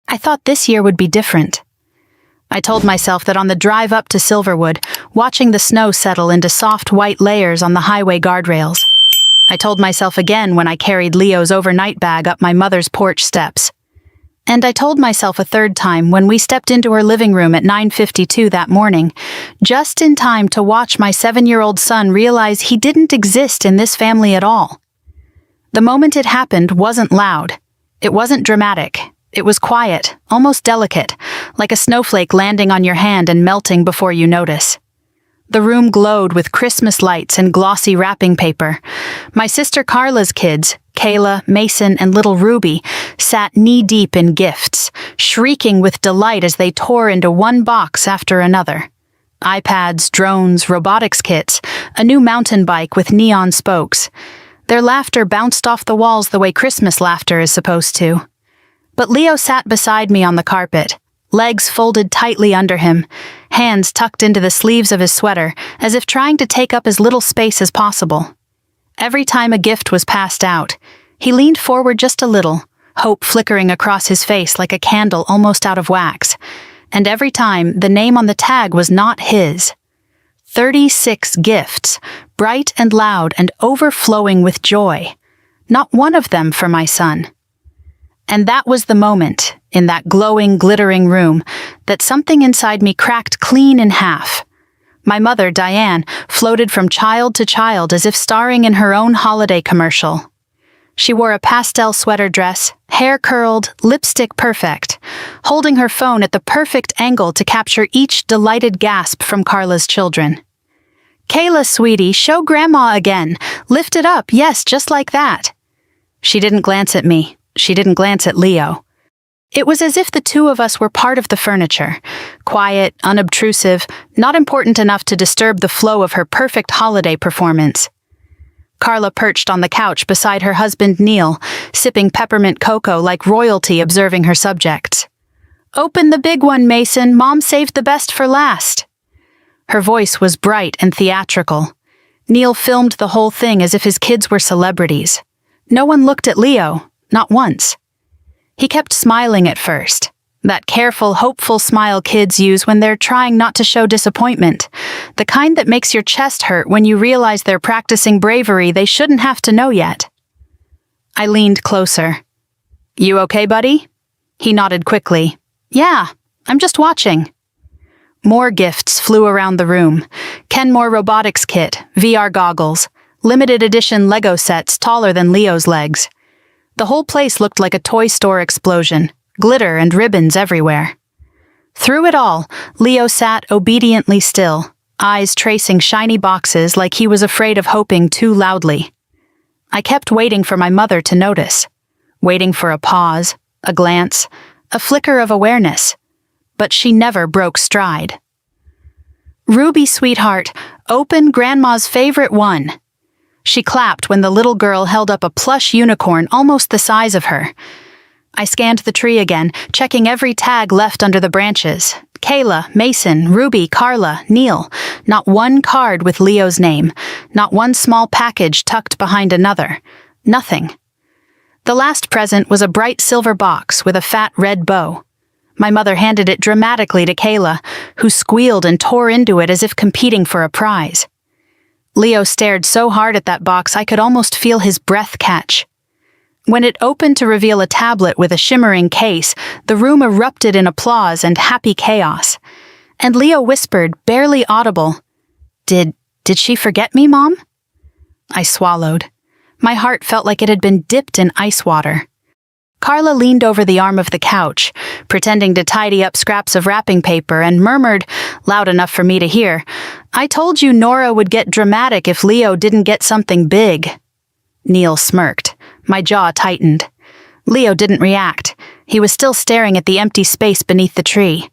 I thought this year would be different. I told myself that on the drive up to Silverwood, watching the snow settle into soft white layers on the highway guardrails. I told myself again when I carried Leo's overnight bag up my mother's porch steps. And I told myself a third time when we stepped into her living room at 9:52 that morning, just in time to watch my 7-year-old son realize he didn't exist in this family at all. The moment it happened wasn't loud. It wasn't dramatic. It was quiet, almost delicate, like a snowflake landing on your hand and melting before you notice. The room glowed with Christmas lights and glossy wrapping paper. My sister Carla's kids, Kayla, Mason, and little Ruby, sat knee-deep in gifts, shrieking with delight as they tore into one box after another. iPads, drones, robotics kits, a new mountain bike with neon spokes. Their laughter bounced off the walls the way Christmas laughter is supposed to. But Leo sat beside me on the carpet, legs folded tightly under him, hands tucked into the sleeves of his sweater, as if trying to take up as little space as possible. Every time a gift was passed out, he leaned forward just a little, hope flickering across his face like a candle almost out of wax. And every time, the name on the tag was not his. 36 gifts, bright and loud and overflowing with joy. Not one of them for my son. And that was the moment, in that glowing, glittering room, that something inside me cracked clean in half. My mother, Diane, floated from child to child as if starring in her own holiday commercial. She wore a pastel sweater dress, hair curled, lipstick perfect, holding her phone at the perfect angle to capture each delighted gasp from Carla's children. "Kayla, sweetie, show Grandma again. Lift it up, yes, just like that." She didn't glance at me. She didn't glance at Leo. It was as if the two of us were part of the furniture, quiet, unobtrusive, not important enough to disturb the flow of her perfect holiday performance. Carla perched on the couch beside her husband Neil, sipping peppermint cocoa like royalty observing her subjects. "Open the big one, Mason. Mom saved the best for last." Her voice was bright and theatrical. Neil filmed the whole thing as if his kids were celebrities. No one looked at Leo. Not once. He kept smiling at first, that careful, hopeful smile kids use when they're trying not to show disappointment, the kind that makes your chest hurt when you realize they're practicing bravery they shouldn't have to know yet. I leaned closer. "You okay, buddy?" He nodded quickly. "Yeah, I'm just watching." More gifts flew around the room. Kenmore robotics kit, VR goggles, limited edition Lego sets taller than Leo's legs. The whole place looked like a toy store explosion, glitter and ribbons everywhere. Through it all, Leo sat obediently still, eyes tracing shiny boxes like he was afraid of hoping too loudly. I kept waiting for my mother to notice, waiting for a pause, a glance, a flicker of awareness, but she never broke stride. "Ruby, sweetheart, open Grandma's favorite one." She clapped when the little girl held up a plush unicorn almost the size of her. I scanned the tree again, checking every tag left under the branches. Kayla, Mason, Ruby, Carla, Neil. Not one card with Leo's name. Not one small package tucked behind another. Nothing. The last present was a bright silver box with a fat red bow. My mother handed it dramatically to Kayla, who squealed and tore into it as if competing for a prize. Leo stared so hard at that box I could almost feel his breath catch. When it opened to reveal a tablet with a shimmering case, the room erupted in applause and happy chaos. And Leo whispered, barely audible, Did she forget me, Mom?" I swallowed. My heart felt like it had been dipped in ice water. Carla leaned over the arm of the couch, pretending to tidy up scraps of wrapping paper, and murmured, loud enough for me to hear, "I told you Nora would get dramatic if Leo didn't get something big." Neil smirked. My jaw tightened. Leo didn't react. He was still staring at the empty space beneath the tree.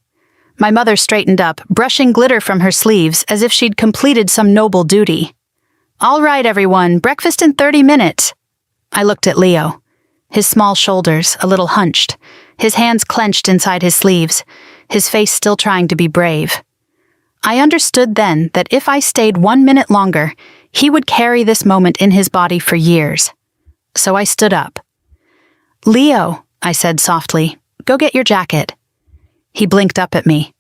My mother straightened up, brushing glitter from her sleeves as if she'd completed some noble duty. "All right, everyone, breakfast in 30 minutes. I looked at Leo. His small shoulders, a little hunched, his hands clenched inside his sleeves, his face still trying to be brave. I understood then that if I stayed 1 minute longer, he would carry this moment in his body for years. So I stood up. "Leo," I said softly, Go get your jacket." He blinked up at me.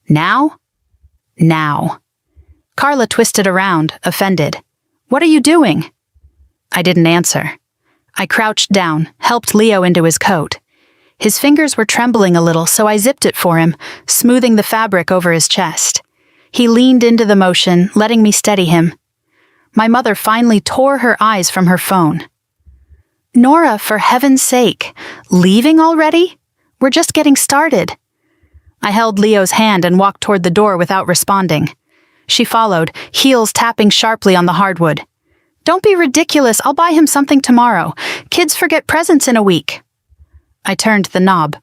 "Now?" "Now." Carla twisted around, offended. "What are you doing?" I didn't answer. I crouched down, helped Leo into his coat. His fingers were trembling a little, so I zipped it for him, smoothing the fabric over his chest. He leaned into the motion, letting me steady him. My mother finally tore her eyes from her phone. "Nora, for heaven's sake, leaving already? We're just getting started." I held Leo's hand and walked toward the door without responding. She followed, heels tapping sharply on the hardwood. "Don't be ridiculous, I'll buy him something tomorrow. Kids forget presents in a week." I turned the knob.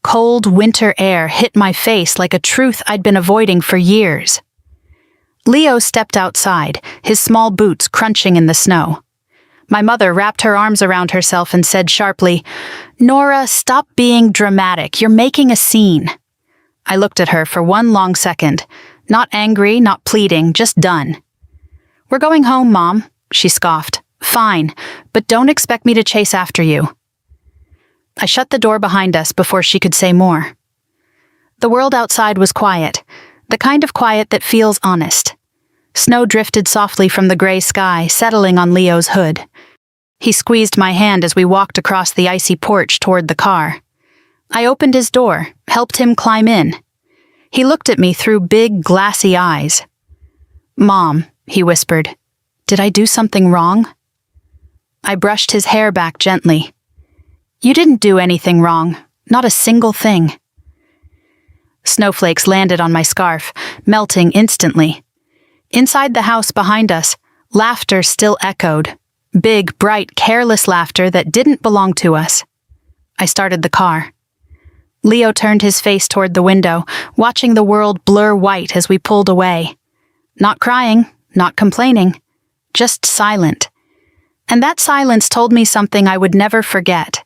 Cold winter air hit my face like a truth I'd been avoiding for years. Leo stepped outside, his small boots crunching in the snow. My mother wrapped her arms around herself and said sharply, "Nora, stop being dramatic. You're making a scene." I looked at her for one long second, not angry, not pleading, just done. "We're going home, Mom," she scoffed. "Fine, but don't expect me to chase after you." I shut the door behind us before she could say more. The world outside was quiet, the kind of quiet that feels honest. Snow drifted softly from the gray sky, settling on Leo's hood. He squeezed my hand as we walked across the icy porch toward the car. I opened his door, helped him climb in. He looked at me through big, glassy eyes. "Mom," he whispered, "did I do something wrong?" I brushed his hair back gently. "You didn't do anything wrong, not a single thing." Snowflakes landed on my scarf, melting instantly. Inside the house behind us, laughter still echoed. Big, bright, careless laughter that didn't belong to us. I started the car. Leo turned his face toward the window, watching the world blur white as we pulled away. Not crying, not complaining, just silent. And that silence told me something I would never forget.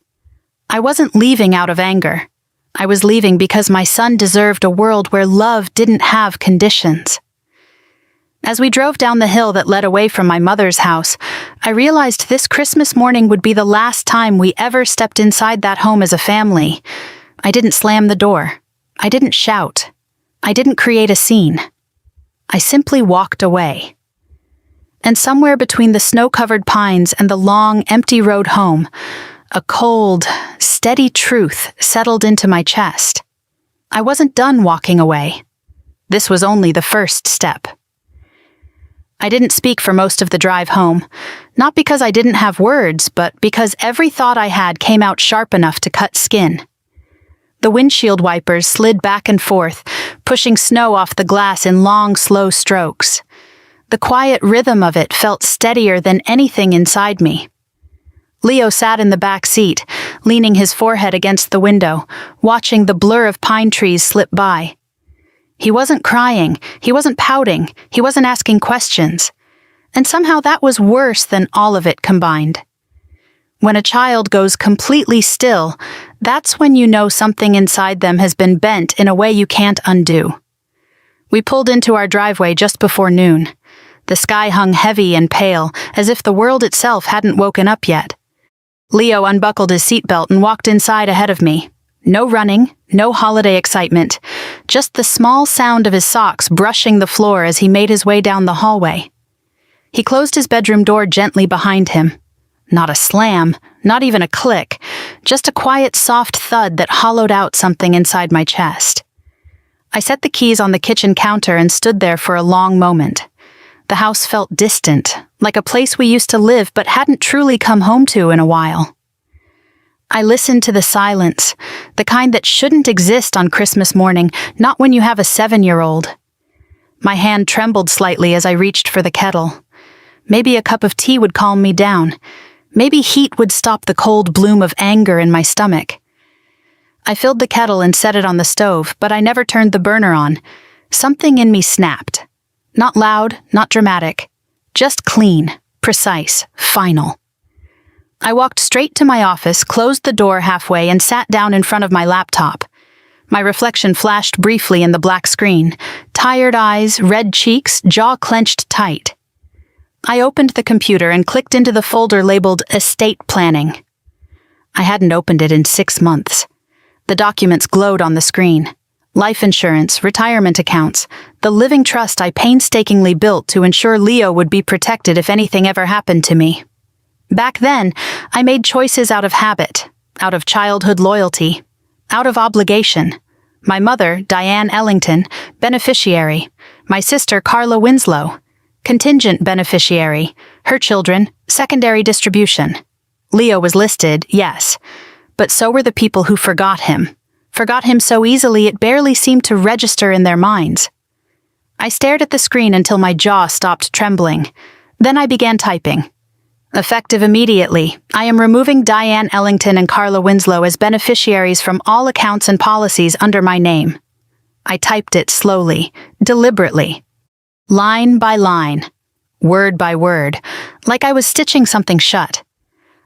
I wasn't leaving out of anger. I was leaving because my son deserved a world where love didn't have conditions. As we drove down the hill that led away from my mother's house, I realized this Christmas morning would be the last time we ever stepped inside that home as a family. I didn't slam the door. I didn't shout. I didn't create a scene. I simply walked away. And somewhere between the snow-covered pines and the long, empty road home, a cold, steady truth settled into my chest. I wasn't done walking away. This was only the first step. I didn't speak for most of the drive home, not because I didn't have words, but because every thought I had came out sharp enough to cut skin. The windshield wipers slid back and forth, pushing snow off the glass in long, slow strokes. The quiet rhythm of it felt steadier than anything inside me. Leo sat in the back seat, leaning his forehead against the window, watching the blur of pine trees slip by. He wasn't crying, he wasn't pouting, he wasn't asking questions. And somehow that was worse than all of it combined. When a child goes completely still, that's when you know something inside them has been bent in a way you can't undo. We pulled into our driveway just before noon. The sky hung heavy and pale, as if the world itself hadn't woken up yet. Leo unbuckled his seatbelt and walked inside ahead of me. No running, no holiday excitement, just the small sound of his socks brushing the floor as he made his way down the hallway. He closed his bedroom door gently behind him. Not a slam, not even a click, just a quiet, soft thud that hollowed out something inside my chest. I set the keys on the kitchen counter and stood there for a long moment. The house felt distant, like a place we used to live but hadn't truly come home to in a while. I listened to the silence, the kind that shouldn't exist on Christmas morning, not when you have a 7-year-old. My hand trembled slightly as I reached for the kettle. Maybe a cup of tea would calm me down. Maybe heat would stop the cold bloom of anger in my stomach. I filled the kettle and set it on the stove, but I never turned the burner on. Something in me snapped. Not loud, not dramatic. Just clean, precise, final. I walked straight to my office, closed the door halfway, and sat down in front of my laptop. My reflection flashed briefly in the black screen. Tired eyes, red cheeks, jaw clenched tight. I opened the computer and clicked into the folder labeled Estate Planning. I hadn't opened it in 6 months. The documents glowed on the screen. Life insurance, retirement accounts, the living trust I painstakingly built to ensure Leo would be protected if anything ever happened to me. Back then, I made choices out of habit, out of childhood loyalty, out of obligation. My mother, Diane Ellington, beneficiary. My sister, Carla Winslow, contingent beneficiary. Her children, secondary distribution. Leo was listed, yes, but so were the people who forgot him so easily it barely seemed to register in their minds. I stared at the screen until my jaw stopped trembling. Then I began typing. Effective immediately, I am removing Diane Ellington and Carla Winslow as beneficiaries from all accounts and policies under my name. I typed it slowly, deliberately, line by line, word by word, like I was stitching something shut.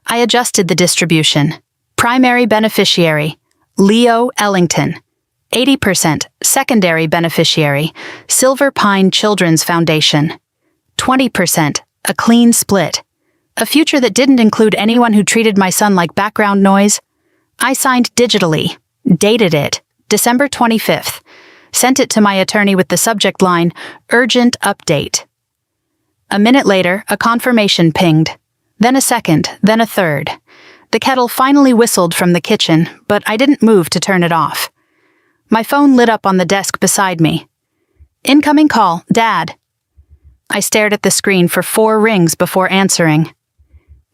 I adjusted the distribution. Primary beneficiary, Leo Ellington. 80% secondary beneficiary, Silver Pine Children's Foundation. 20% a clean split. A future that didn't include anyone who treated my son like background noise. I signed digitally, dated it, December 25th, sent it to my attorney with the subject line, Urgent Update. A minute later, a confirmation pinged. Then a second, then a third. The kettle finally whistled from the kitchen, but I didn't move to turn it off. My phone lit up on the desk beside me. Incoming call, Dad. I stared at the screen for 4 rings before answering.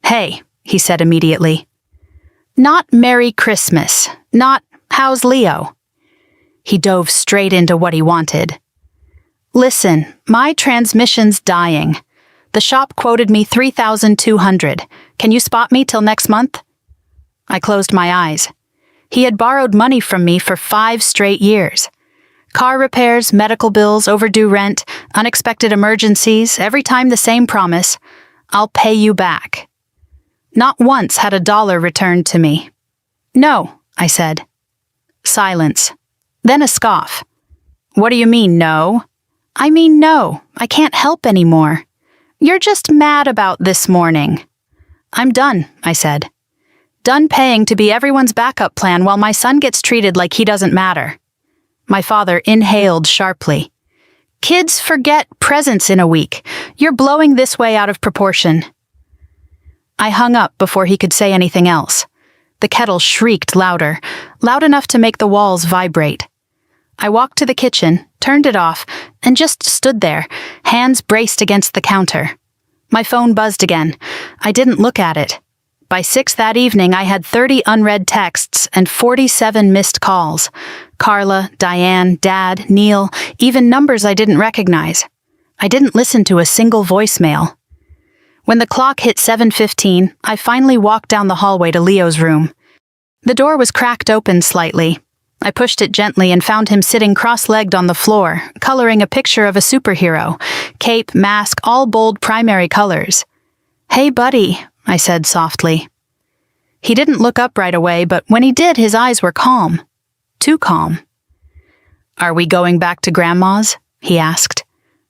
Hey, he said immediately. Not Merry Christmas, not how's Leo? He dove straight into what he wanted. Listen, my transmission's dying. The shop quoted me $3,200. Can you spot me till next month? I closed my eyes. He had borrowed money from me for 5 straight years. Car repairs, medical bills, overdue rent, unexpected emergencies, every time the same promise, I'll pay you back. Not once had a dollar returned to me. No, I said. Silence. Then a scoff. What do you mean, no? I mean, no, I can't help anymore. You're just mad about this morning. I'm done, I said. Done paying to be everyone's backup plan while my son gets treated like he doesn't matter. My father inhaled sharply. Kids forget presents in a week. You're blowing this way out of proportion. I hung up before he could say anything else. The kettle shrieked louder, loud enough to make the walls vibrate. I walked to the kitchen, turned it off, and just stood there, hands braced against the counter. My phone buzzed again. I didn't look at it. By 6 that evening, I had 30 unread texts and 47 missed calls. Carla, Diane, Dad, Neil, even numbers I didn't recognize. I didn't listen to a single voicemail. When the clock hit 7:15, I finally walked down the hallway to Leo's room. The door was cracked open slightly. I pushed it gently and found him sitting cross-legged on the floor, coloring a picture of a superhero. Cape, mask, all bold primary colors. Hey, buddy, I said softly. He didn't look up right away, but when he did, his eyes were calm. Too calm. Are we going back to Grandma's? He asked.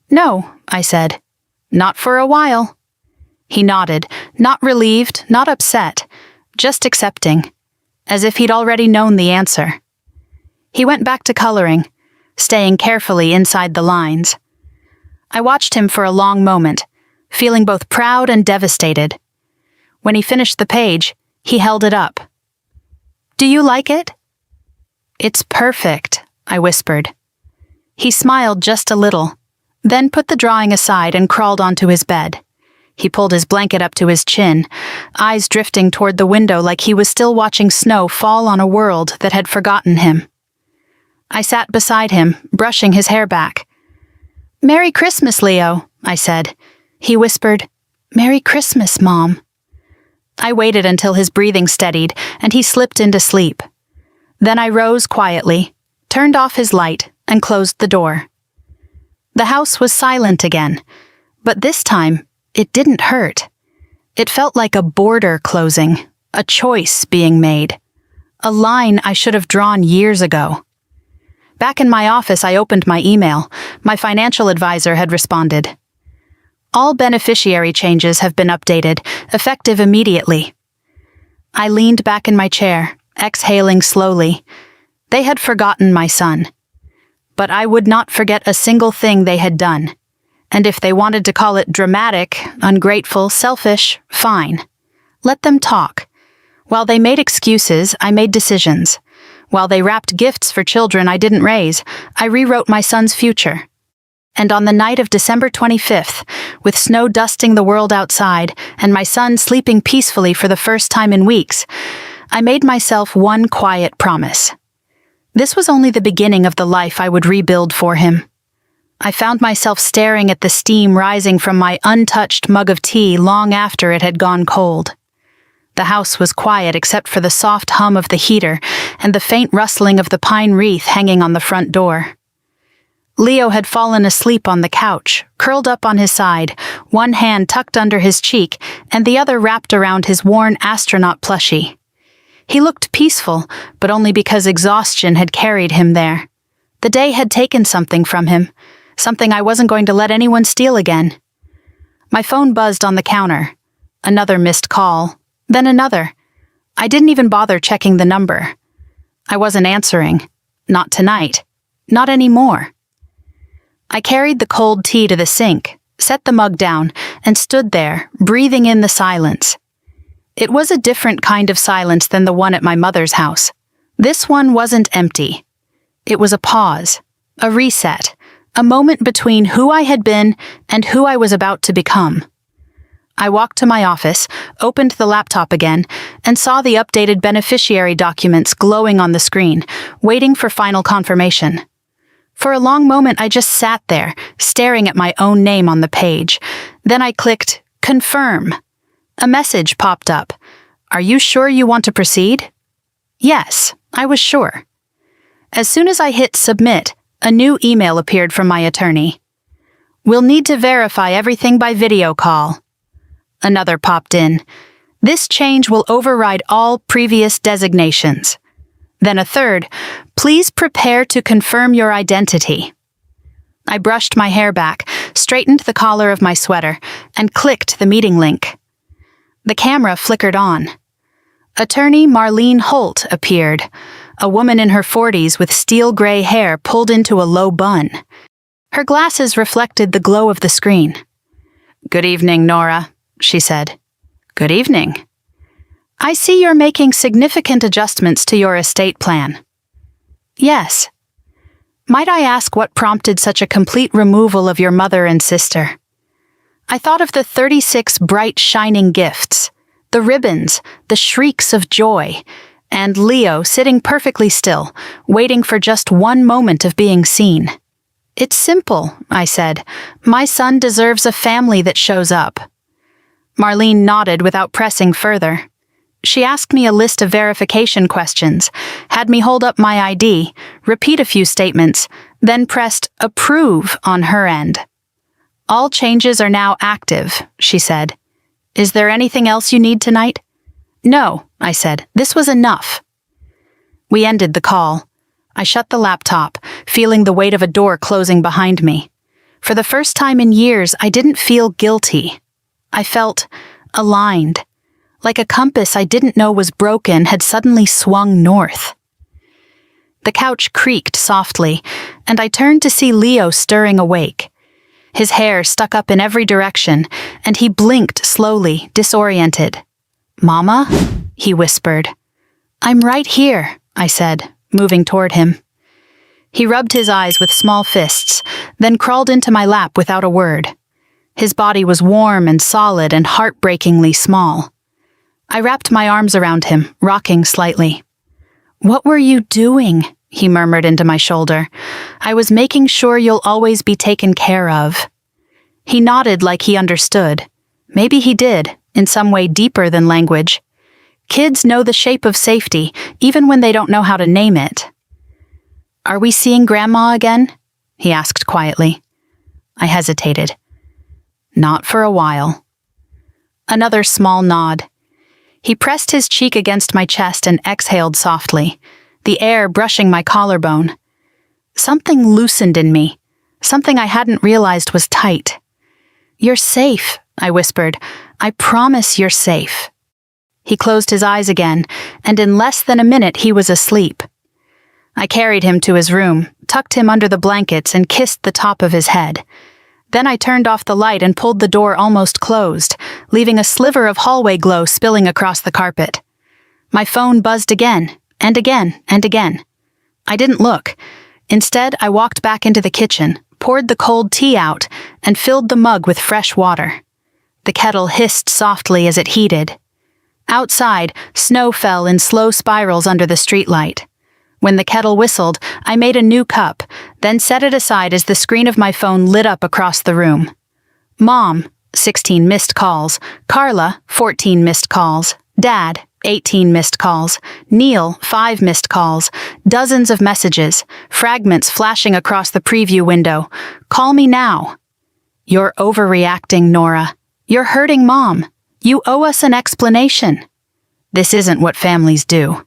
No, I said. Not for a while. He nodded, not relieved, not upset, just accepting, as if he'd already known the answer. He went back to coloring, staying carefully inside the lines. I watched him for a long moment, feeling both proud and devastated. When he finished the page, he held it up. Do you like it? It's perfect, I whispered. He smiled just a little, then put the drawing aside and crawled onto his bed. He pulled his blanket up to his chin, eyes drifting toward the window like he was still watching snow fall on a world that had forgotten him. I sat beside him, brushing his hair back. Merry Christmas, Leo, I said. He whispered, Merry Christmas, Mom. I waited until his breathing steadied and he slipped into sleep. Then I rose quietly, turned off his light, and closed the door. The house was silent again, but this time, it didn't hurt. It felt like a border closing, a choice being made, a line I should have drawn years ago. Back in my office, I opened my email. My financial advisor had responded. All beneficiary changes have been updated, effective immediately. I leaned back in my chair, exhaling slowly. They had forgotten my son. But I would not forget a single thing they had done. And if they wanted to call it dramatic, ungrateful, selfish, fine. Let them talk. While they made excuses, I made decisions. While they wrapped gifts for children I didn't raise, I rewrote my son's future. And on the night of December 25th, with snow dusting the world outside and my son sleeping peacefully for the first time in weeks, I made myself one quiet promise. This was only the beginning of the life I would rebuild for him. I found myself staring at the steam rising from my untouched mug of tea long after it had gone cold. The house was quiet except for the soft hum of the heater and the faint rustling of the pine wreath hanging on the front door. Leo had fallen asleep on the couch, curled up on his side, one hand tucked under his cheek and the other wrapped around his worn astronaut plushie. He looked peaceful, but only because exhaustion had carried him there. The day had taken something from him, something I wasn't going to let anyone steal again. My phone buzzed on the counter. Another missed call, then another. I didn't even bother checking the number. I wasn't answering. Not tonight. Not anymore. I carried the cold tea to the sink, set the mug down, and stood there, breathing in the silence. It was a different kind of silence than the one at my mother's house. This one wasn't empty. It was a pause, a reset, a moment between who I had been and who I was about to become. I walked to my office, opened the laptop again, and saw the updated beneficiary documents glowing on the screen, waiting for final confirmation. For a long moment I just sat there, staring at my own name on the page. Then I clicked, Confirm. A message popped up. Are you sure you want to proceed? Yes, I was sure. As soon as I hit Submit, a new email appeared from my attorney. We'll need to verify everything by video call. Another popped in. This change will override all previous designations. Then a third, please prepare to confirm your identity. I brushed my hair back, straightened the collar of my sweater, and clicked the meeting link. The camera flickered on. Attorney Marlene Holt appeared, a woman in her 40s with steel-gray hair pulled into a low bun. Her glasses reflected the glow of the screen. Good evening, Nora, she said. Good evening. I see you're making significant adjustments to your estate plan. Yes. Might I ask what prompted such a complete removal of your mother and sister? I thought of the 36 bright, shining gifts, the ribbons, the shrieks of joy, and Leo sitting perfectly still, waiting for just one moment of being seen. It's simple, I said. My son deserves a family that shows up. Marlene nodded without pressing further. She asked me a list of verification questions, had me hold up my ID, repeat a few statements, then pressed approve on her end. All changes are now active, she said. Is there anything else you need tonight? No, I said. This was enough. We ended the call. I shut the laptop, feeling the weight of a door closing behind me. For the first time in years, I didn't feel guilty. I felt aligned. Like a compass I didn't know was broken had suddenly swung north. The couch creaked softly, and I turned to see Leo stirring awake. His hair stuck up in every direction, and he blinked slowly, disoriented. Mama? He whispered. I'm right here, I said, moving toward him. He rubbed his eyes with small fists, then crawled into my lap without a word. His body was warm and solid and heartbreakingly small. I wrapped my arms around him, rocking slightly. What were you doing? He murmured into my shoulder. I was making sure you'll always be taken care of. He nodded like he understood. Maybe he did, in some way deeper than language. Kids know the shape of safety, even when they don't know how to name it. Are we seeing Grandma again? He asked quietly. I hesitated. Not for a while. Another small nod. He pressed his cheek against my chest and exhaled softly, the air brushing my collarbone. Something loosened in me, something I hadn't realized was tight. You're safe, I whispered. I promise you're safe. He closed his eyes again, and in less than a minute he was asleep. I carried him to his room, tucked him under the blankets, and kissed the top of his head. Then I turned off the light and pulled the door almost closed, leaving a sliver of hallway glow spilling across the carpet. My phone buzzed again, and again, and again. I didn't look. Instead, I walked back into the kitchen, poured the cold tea out, and filled the mug with fresh water. The kettle hissed softly as it heated. Outside, snow fell in slow spirals under the streetlight. When the kettle whistled, I made a new cup, then set it aside as the screen of my phone lit up across the room. Mom, 16 missed calls. Carla, 14 missed calls. Dad, 18 missed calls. Neil, 5 missed calls. Dozens of messages, fragments flashing across the preview window. Call me now. You're overreacting, Nora. You're hurting Mom. You owe us an explanation. This isn't what families do.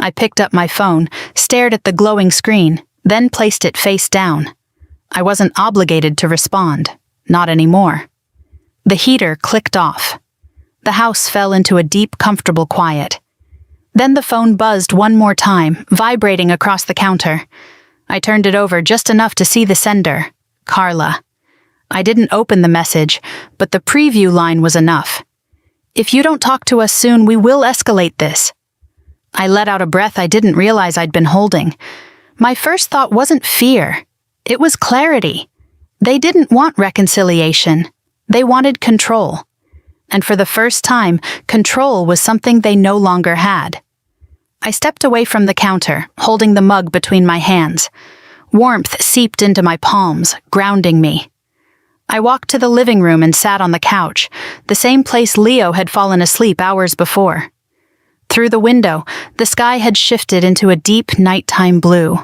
I picked up my phone, stared at the glowing screen, then placed it face down. I wasn't obligated to respond. Not anymore. The heater clicked off. The house fell into a deep, comfortable quiet. Then the phone buzzed one more time, vibrating across the counter. I turned it over just enough to see the sender, Carla. I didn't open the message, but the preview line was enough. If you don't talk to us soon, we will escalate this. I let out a breath I didn't realize I'd been holding. My first thought wasn't fear. It was clarity. They didn't want reconciliation. They wanted control. And for the first time, control was something they no longer had. I stepped away from the counter, holding the mug between my hands. Warmth seeped into my palms, grounding me. I walked to the living room and sat on the couch, the same place Leo had fallen asleep hours before. Through the window, the sky had shifted into a deep nighttime blue.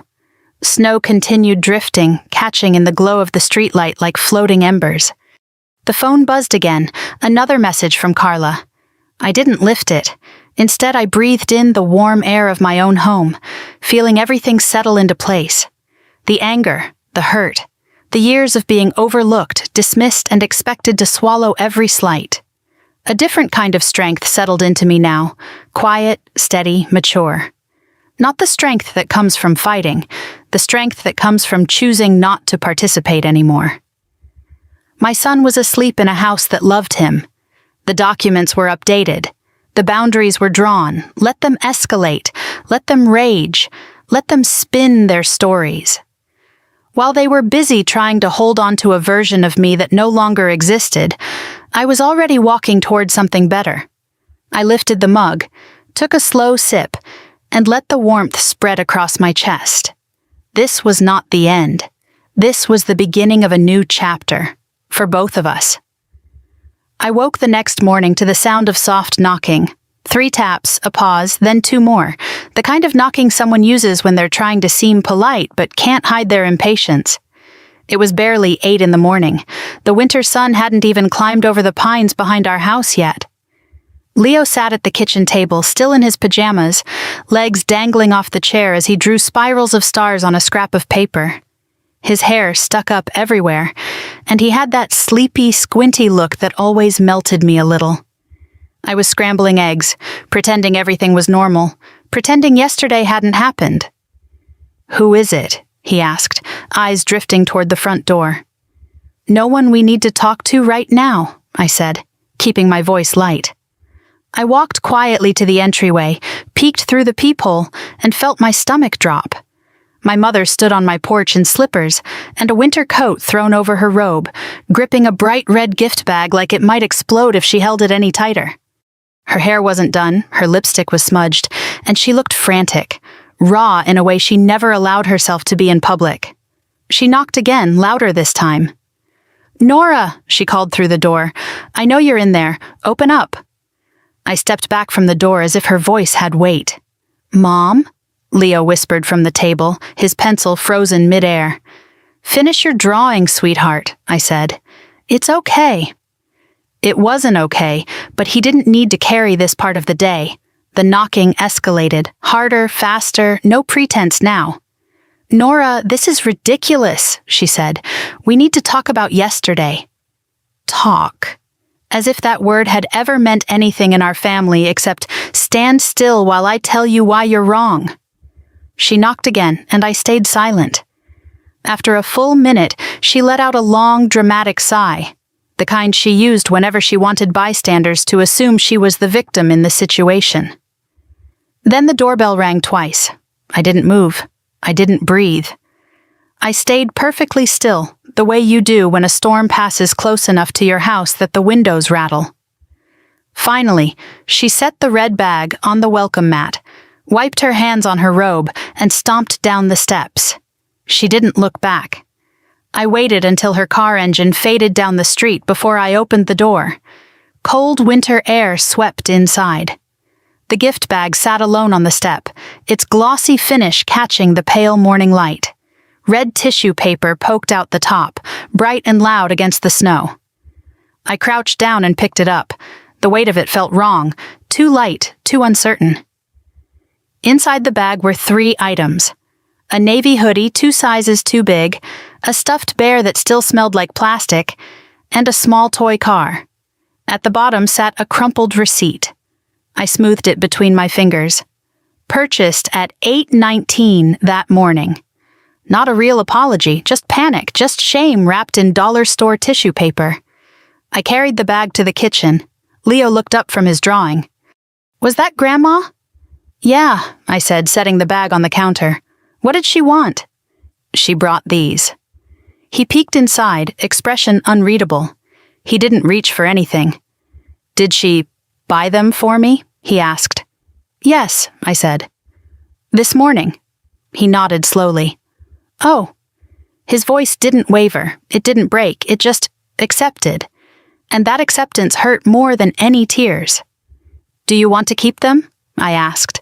Snow continued drifting, catching in the glow of the streetlight like floating embers. The phone buzzed again, another message from Carla. I didn't lift it. Instead, I breathed in the warm air of my own home, feeling everything settle into place. The anger, the hurt, the years of being overlooked, dismissed, and expected to swallow every slight. A different kind of strength settled into me now, quiet, steady, mature. Not the strength that comes from fighting, the strength that comes from choosing not to participate anymore. My son was asleep in a house that loved him. The documents were updated. The boundaries were drawn. Let them escalate. Let them rage. Let them spin their stories. While they were busy trying to hold on to a version of me that no longer existed, I was already walking toward something better. I lifted the mug, took a slow sip, and let the warmth spread across my chest. This was not the end. This was the beginning of a new chapter, for both of us. I woke the next morning to the sound of soft knocking. 3 taps, a pause, then 2 more, the kind of knocking someone uses when they're trying to seem polite but can't hide their impatience. It was barely 8 in the morning. The winter sun hadn't even climbed over the pines behind our house yet. Leo sat at the kitchen table, still in his pajamas, legs dangling off the chair as he drew spirals of stars on a scrap of paper. His hair stuck up everywhere, and he had that sleepy, squinty look that always melted me a little. I was scrambling eggs, pretending everything was normal, pretending yesterday hadn't happened. "Who is it?" he asked, eyes drifting toward the front door. "No one we need to talk to right now," I said, keeping my voice light. I walked quietly to the entryway, peeked through the peephole, and felt my stomach drop. My mother stood on my porch in slippers and a winter coat thrown over her robe, gripping a bright red gift bag like it might explode if she held it any tighter. Her hair wasn't done, her lipstick was smudged, and she looked frantic, raw in a way she never allowed herself to be in public. She knocked again, louder this time. "Nora," she called through the door. "I know you're in there. Open up." I stepped back from the door as if her voice had weight. "Mom?" Leo whispered from the table, his pencil frozen midair. "Finish your drawing, sweetheart," I said. "It's okay." It wasn't okay, but he didn't need to carry this part of the day. The knocking escalated, harder, faster, no pretense now. "Nora, this is ridiculous," she said. "We need to talk about yesterday." "Talk." as if that word had ever meant anything in our family except stand still while I tell you why you're wrong. She knocked again, and I stayed silent. After a full minute, she let out a long, dramatic sigh, the kind she used whenever she wanted bystanders to assume she was the victim in the situation. Then the doorbell rang twice. I didn't move. I didn't breathe. I stayed perfectly still, the way you do when a storm passes close enough to your house that the windows rattle. Finally, she set the red bag on the welcome mat, wiped her hands on her robe, and stomped down the steps. She didn't look back. I waited until her car engine faded down the street before I opened the door. Cold winter air swept inside. The gift bag sat alone on the step, its glossy finish catching the pale morning light. Red tissue paper poked out the top, bright and loud against the snow. I crouched down and picked it up. The weight of it felt wrong, too light, too uncertain. Inside the bag were 3 items: a navy hoodie 2 sizes too big, a stuffed bear that still smelled like plastic, and a small toy car. At the bottom sat a crumpled receipt. I smoothed it between my fingers. Purchased at 8:19 that morning. Not a real apology, just panic, just shame wrapped in dollar store tissue paper. I carried the bag to the kitchen. Leo looked up from his drawing. "Was that Grandma?" "Yeah," I said, setting the bag on the counter. "What did she want?" "She brought these." He peeked inside, expression unreadable. He didn't reach for anything. "Did she buy them for me?" he asked. "Yes," I said. "This morning." He nodded slowly. "Oh." His voice didn't waver, it didn't break, it just accepted. And that acceptance hurt more than any tears. "Do you want to keep them?" I asked.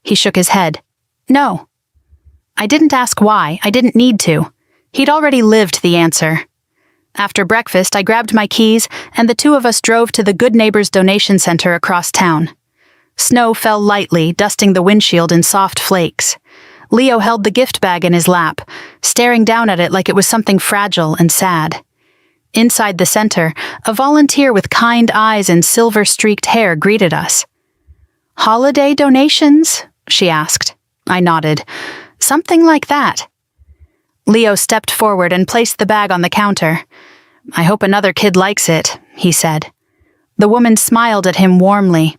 He shook his head. "No." I didn't ask why, I didn't need to. He'd already lived the answer. After breakfast, I grabbed my keys, and the 2 of us drove to the Good Neighbors Donation Center across town. Snow fell lightly, dusting the windshield in soft flakes. Leo held the gift bag in his lap, staring down at it like it was something fragile and sad. Inside the center, a volunteer with kind eyes and silver-streaked hair greeted us. "Holiday donations?" she asked. I nodded. "Something like that." Leo stepped forward and placed the bag on the counter. "I hope another kid likes it," he said. The woman smiled at him warmly.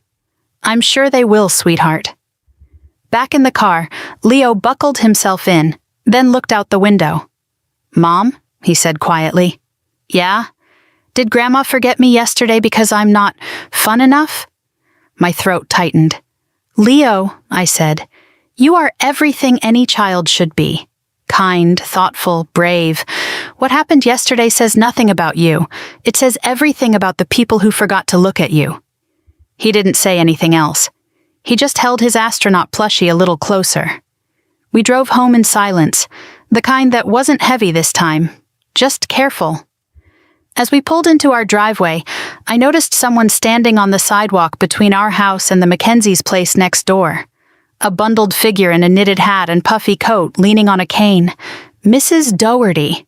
"I'm sure they will, sweetheart." Back in the car, Leo buckled himself in, then looked out the window. "Mom?" he said quietly. "Yeah? Did Grandma forget me yesterday because I'm not fun enough?" My throat tightened. "Leo," I said, "you are everything any child should be. Kind, thoughtful, brave. What happened yesterday says nothing about you. It says everything about the people who forgot to look at you." He didn't say anything else. He just held his astronaut plushie a little closer. We drove home in silence, the kind that wasn't heavy this time, just careful. As we pulled into our driveway, I noticed someone standing on the sidewalk between our house and the Mackenzie's place next door. A bundled figure in a knitted hat and puffy coat leaning on a cane. Mrs. Dougherty.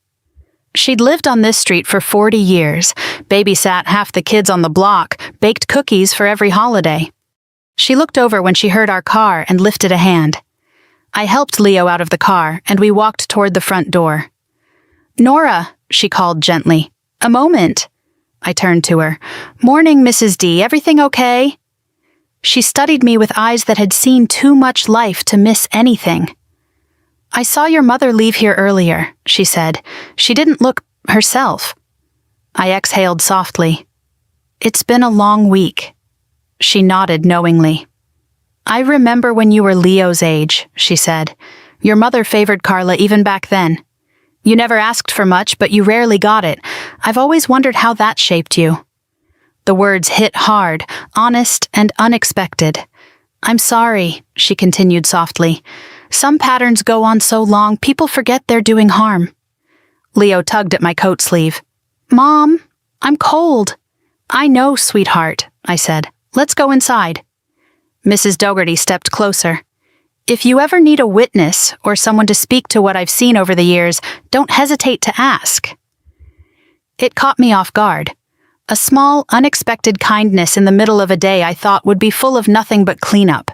She'd lived on this street for 40 years, babysat half the kids on the block, baked cookies for every holiday. She looked over when she heard our car and lifted a hand. I helped Leo out of the car, and we walked toward the front door. "Nora," she called gently. "A moment." I turned to her. "Morning, Mrs. D. Everything okay?" She studied me with eyes that had seen too much life to miss anything. "I saw your mother leave here earlier," she said. "She didn't look herself." I exhaled softly. "It's been a long week." She nodded knowingly. "I remember when you were Leo's age," she said. "Your mother favored Carla even back then. You never asked for much, but you rarely got it. I've always wondered how that shaped you." The words hit hard, honest, and unexpected. "I'm sorry," she continued softly. "Some patterns go on so long, people forget they're doing harm." Leo tugged at my coat sleeve. "Mom, I'm cold." "I know, sweetheart," I said. "Let's go inside." Mrs. Dougherty stepped closer. "If you ever need a witness or someone to speak to what I've seen over the years, don't hesitate to ask." It caught me off guard. A small, unexpected kindness in the middle of a day I thought would be full of nothing but cleanup.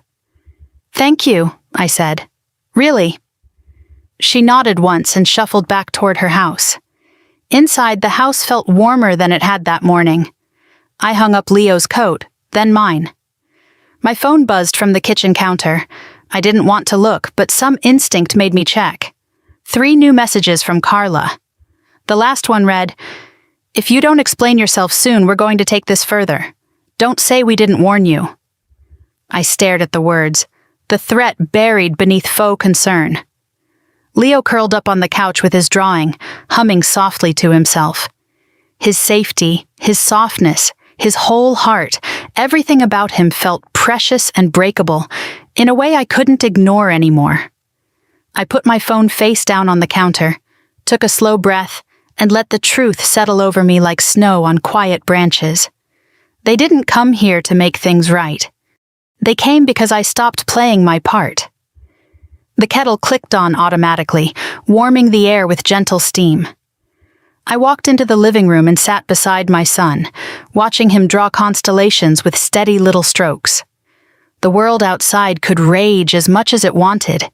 "Thank you," I said. "Really?" She nodded once and shuffled back toward her house. Inside, the house felt warmer than it had that morning. I hung up Leo's coat, then mine. My phone buzzed from the kitchen counter. I didn't want to look, but some instinct made me check. 3 new messages from Carla. The last one read, "If you don't explain yourself soon, we're going to take this further. Don't say we didn't warn you." I stared at the words, the threat buried beneath faux concern. Leo curled up on the couch with his drawing, humming softly to himself. His safety, his softness, his whole heart, everything about him felt precious and breakable, in a way I couldn't ignore anymore. I put my phone face down on the counter, took a slow breath, and let the truth settle over me like snow on quiet branches. They didn't come here to make things right. They came because I stopped playing my part. The kettle clicked on automatically, warming the air with gentle steam. I walked into the living room and sat beside my son, watching him draw constellations with steady little strokes. The world outside could rage as much as it wanted.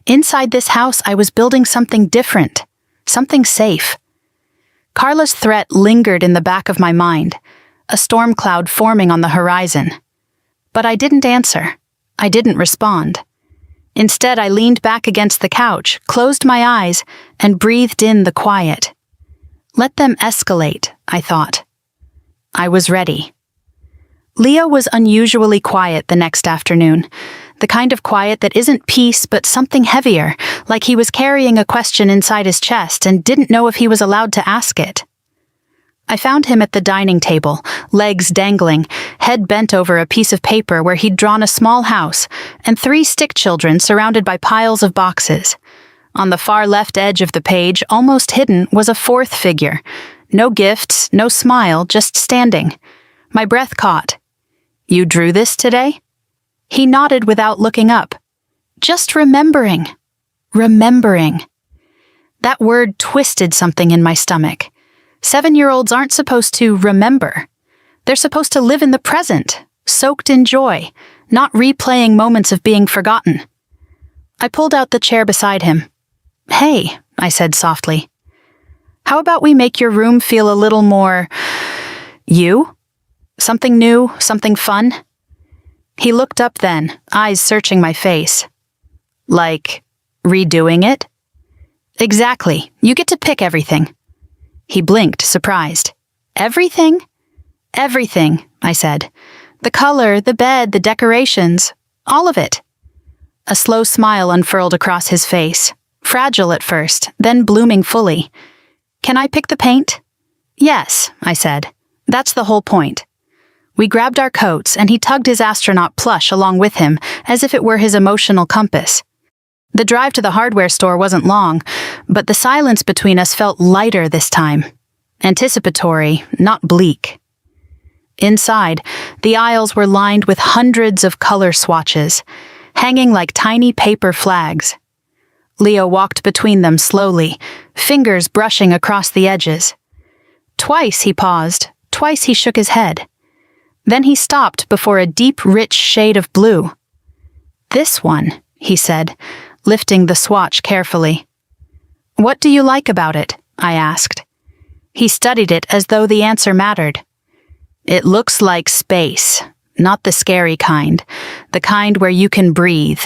Inside this house, I was building something different, something safe. Carla's threat lingered in the back of my mind, a storm cloud forming on the horizon. But I didn't answer. I didn't respond. Instead, I leaned back against the couch, closed my eyes, and breathed in the quiet. Let them escalate, I thought. I was ready. Leo was unusually quiet the next afternoon, the kind of quiet that isn't peace but something heavier, like he was carrying a question inside his chest and didn't know if he was allowed to ask it. I found him at the dining table, legs dangling, head bent over a piece of paper where he'd drawn a small house and 3 stick children surrounded by piles of boxes. On the far left edge of the page, almost hidden, was a 4th figure. No gifts, no smile, just standing. My breath caught. "You drew this today?" He nodded without looking up. "Just remembering." Remembering. That word twisted something in my stomach. 7-year-olds aren't supposed to remember. They're supposed to live in the present, soaked in joy, not replaying moments of being forgotten. I pulled out the chair beside him. "Hey," I said softly. "How about we make your room feel a little more... you? Something new, something fun?" He looked up then, eyes searching my face. "Like, redoing it?" "Exactly. You get to pick everything." He blinked, surprised. "Everything?" "Everything," I said. "The color, the bed, the decorations, all of it." A slow smile unfurled across his face, fragile at first, then blooming fully. "Can I pick the paint?" "Yes," I said. "That's the whole point." We grabbed our coats, and he tugged his astronaut plush along with him, as if it were his emotional compass. The drive to the hardware store wasn't long, but the silence between us felt lighter this time. Anticipatory, not bleak. Inside, the aisles were lined with hundreds of color swatches, hanging like tiny paper flags. Leo walked between them slowly, fingers brushing across the edges. Twice he paused, twice he shook his head. Then he stopped before a deep, rich shade of blue. "This one," he said, lifting the swatch carefully. "What do you like about it?" I asked. He studied it as though the answer mattered. "It looks like space, not the scary kind, the kind where you can breathe."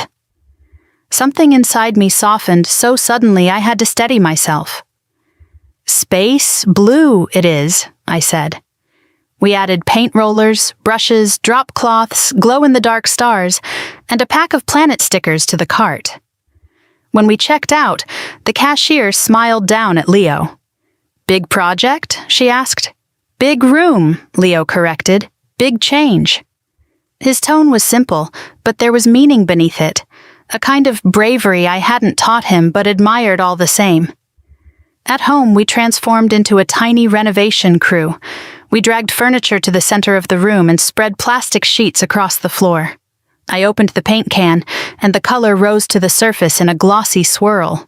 Something inside me softened so suddenly I had to steady myself. "Space blue it is," I said. We added paint rollers, brushes, drop cloths, glow-in-the-dark stars, and a pack of planet stickers to the cart. When we checked out, the cashier smiled down at Leo. "Big project?" she asked. "Big room," Leo corrected. "Big change." His tone was simple, but there was meaning beneath it, a kind of bravery I hadn't taught him but admired all the same. At home, we transformed into a tiny renovation crew. We dragged furniture to the center of the room and spread plastic sheets across the floor. I opened the paint can, and the color rose to the surface in a glossy swirl.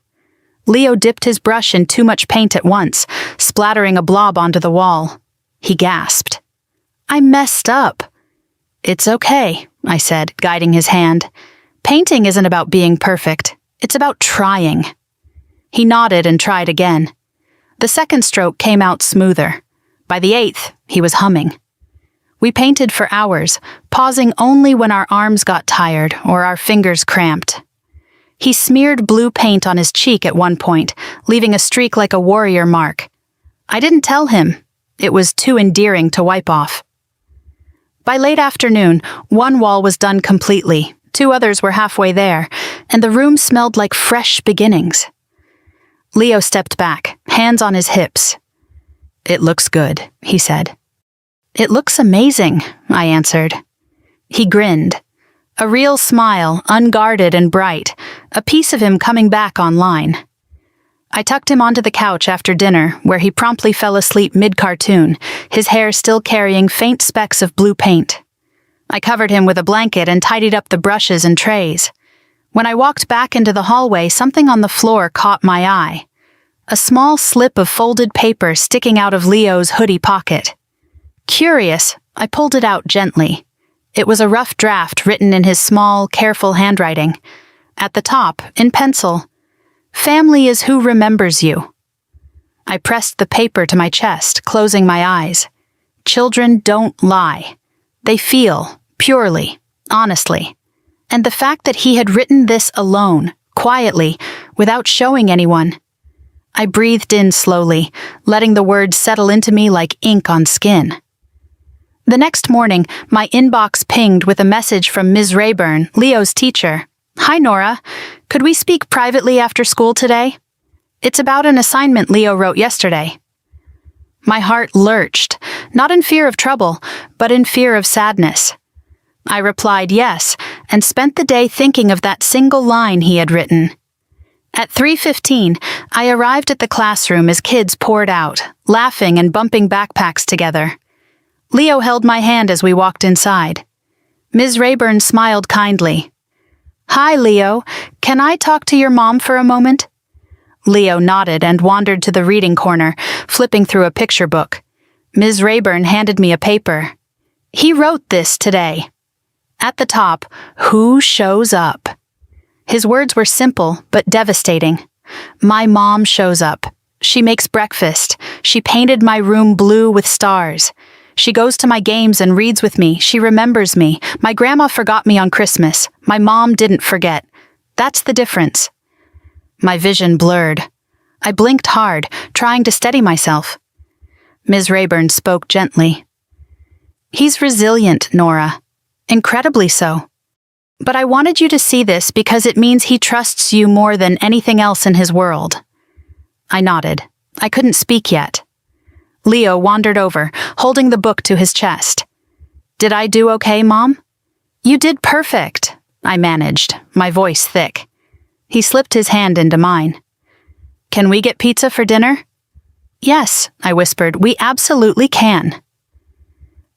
Leo dipped his brush in too much paint at once, splattering a blob onto the wall. He gasped. I messed up. It's okay, I said, guiding his hand. Painting isn't about being perfect. It's about trying. He nodded and tried again. The second stroke came out smoother. By the 8th, he was humming. We painted for hours, pausing only when our arms got tired or our fingers cramped. He smeared blue paint on his cheek at one point, leaving a streak like a warrior mark. I didn't tell him. It was too endearing to wipe off. By late afternoon, one wall was done completely, 2 others were halfway there, and the room smelled like fresh beginnings. Leo stepped back, hands on his hips. It looks good, he said. It looks amazing, I answered. He grinned. A real smile, unguarded and bright, a piece of him coming back online. I tucked him onto the couch after dinner, where he promptly fell asleep mid-cartoon, his hair still carrying faint specks of blue paint. I covered him with a blanket and tidied up the brushes and trays. When I walked back into the hallway, something on the floor caught my eye. A small slip of folded paper sticking out of Leo's hoodie pocket. Curious, I pulled it out gently. It was a rough draft written in his small, careful handwriting. At the top, in pencil, "Family is who remembers you." I pressed the paper to my chest, closing my eyes. Children don't lie. They feel, purely, honestly. And the fact that he had written this alone, quietly, without showing anyone. I breathed in slowly, letting the words settle into me like ink on skin. The next morning, my inbox pinged with a message from Ms. Rayburn, Leo's teacher. "Hi, Nora. Could we speak privately after school today? It's about an assignment Leo wrote yesterday." My heart lurched, not in fear of trouble, but in fear of sadness. I replied yes, and spent the day thinking of that single line he had written. At 3:15, I arrived at the classroom as kids poured out, laughing and bumping backpacks together. Leo held my hand as we walked inside. Ms. Rayburn smiled kindly. "Hi, Leo. Can I talk to your mom for a moment?" Leo nodded and wandered to the reading corner, flipping through a picture book. Ms. Rayburn handed me a paper. "He wrote this today." At the top, "Who shows up?" His words were simple, but devastating. My mom shows up. She makes breakfast. She painted my room blue with stars. She goes to my games and reads with me. She remembers me. My grandma forgot me on Christmas. My mom didn't forget. That's the difference. My vision blurred. I blinked hard, trying to steady myself. Ms. Rayburn spoke gently. "He's resilient, Nora. Incredibly so. But I wanted you to see this because it means he trusts you more than anything else in his world." I nodded. I couldn't speak yet. Leo wandered over, holding the book to his chest. "Did I do okay, Mom?" "You did perfect," I managed, my voice thick. He slipped his hand into mine. "Can we get pizza for dinner?" "Yes," I whispered, "we absolutely can."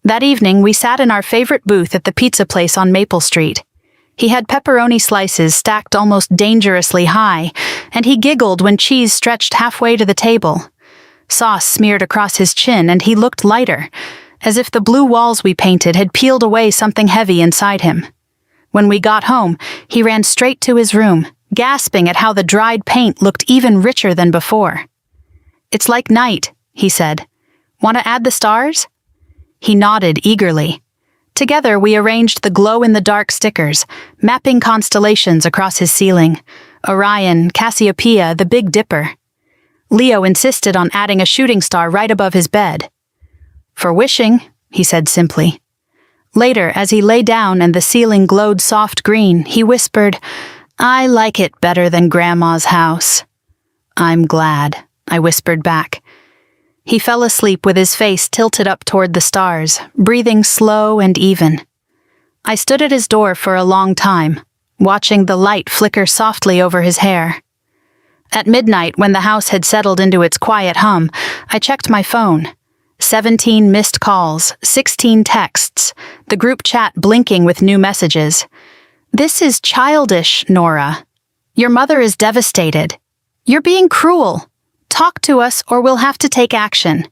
That evening, we sat in our favorite booth at the pizza place on Maple Street. He had pepperoni slices stacked almost dangerously high, and he giggled when cheese stretched halfway to the table. Sauce smeared across his chin, and he looked lighter, as if the blue walls we painted had peeled away something heavy inside him. When we got home, he ran straight to his room, gasping at how the dried paint looked even richer than before. "It's like night," he said. "Want to add the stars?" He nodded eagerly. Together, we arranged the glow-in-the-dark stickers, mapping constellations across his ceiling. Orion, Cassiopeia, the Big Dipper. Leo insisted on adding a shooting star right above his bed. "For wishing," he said simply. Later, as he lay down and the ceiling glowed soft green, he whispered, "I like it better than Grandma's house." "I'm glad," I whispered back. He fell asleep with his face tilted up toward the stars, breathing slow and even. I stood at his door for a long time, watching the light flicker softly over his hair. At midnight, when the house had settled into its quiet hum, I checked my phone. 17 missed calls, 16 texts, the group chat blinking with new messages. "This is childish, Nora. Your mother is devastated. You're being cruel. Talk to us or we'll have to take action."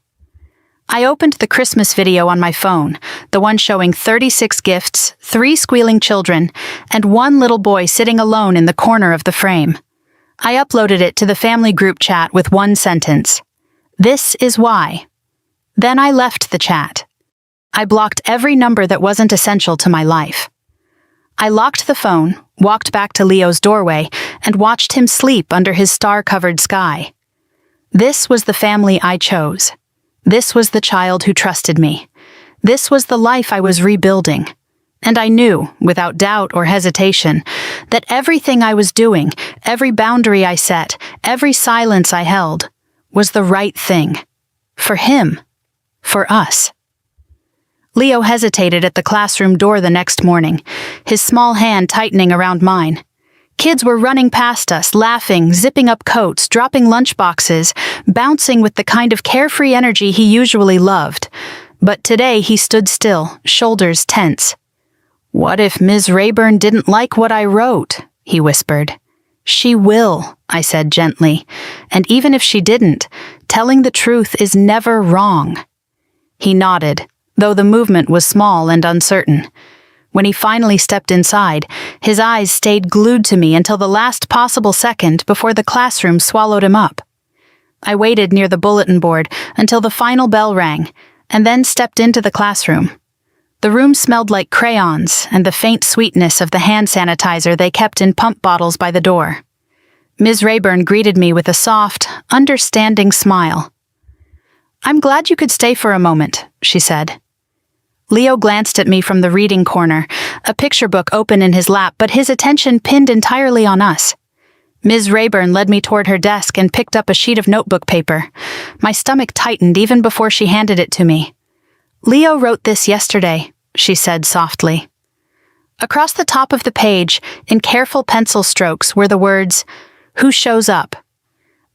I opened the Christmas video on my phone, the one showing 36 gifts, 3 squealing children, and 1 little boy sitting alone in the corner of the frame. I uploaded it to the family group chat with 1 sentence. "This is why." Then I left the chat. I blocked every number that wasn't essential to my life. I locked the phone, walked back to Leo's doorway, and watched him sleep under his star-covered sky. This was the family I chose. This was the child who trusted me. This was the life I was rebuilding. And I knew, without doubt or hesitation, that everything I was doing, every boundary I set, every silence I held, was the right thing. For him. For us. Leo hesitated at the classroom door the next morning, his small hand tightening around mine. Kids were running past us, laughing, zipping up coats, dropping lunchboxes, bouncing with the kind of carefree energy he usually loved. But today he stood still, shoulders tense. "What if Ms. Rayburn didn't like what I wrote?" he whispered. "She will," I said gently, "and even if she didn't, telling the truth is never wrong." He nodded, though the movement was small and uncertain. When he finally stepped inside, his eyes stayed glued to me until the last possible second before the classroom swallowed him up. I waited near the bulletin board until the final bell rang, and then stepped into the classroom. The room smelled like crayons and the faint sweetness of the hand sanitizer they kept in pump bottles by the door. Ms. Rayburn greeted me with a soft, understanding smile. "I'm glad you could stay for a moment," she said. Leo glanced at me from the reading corner, a picture book open in his lap, but his attention pinned entirely on us. Ms. Rayburn led me toward her desk and picked up a sheet of notebook paper. My stomach tightened even before she handed it to me. "Leo wrote this yesterday," she said softly. Across the top of the page, in careful pencil strokes, were the words, "Who shows up?"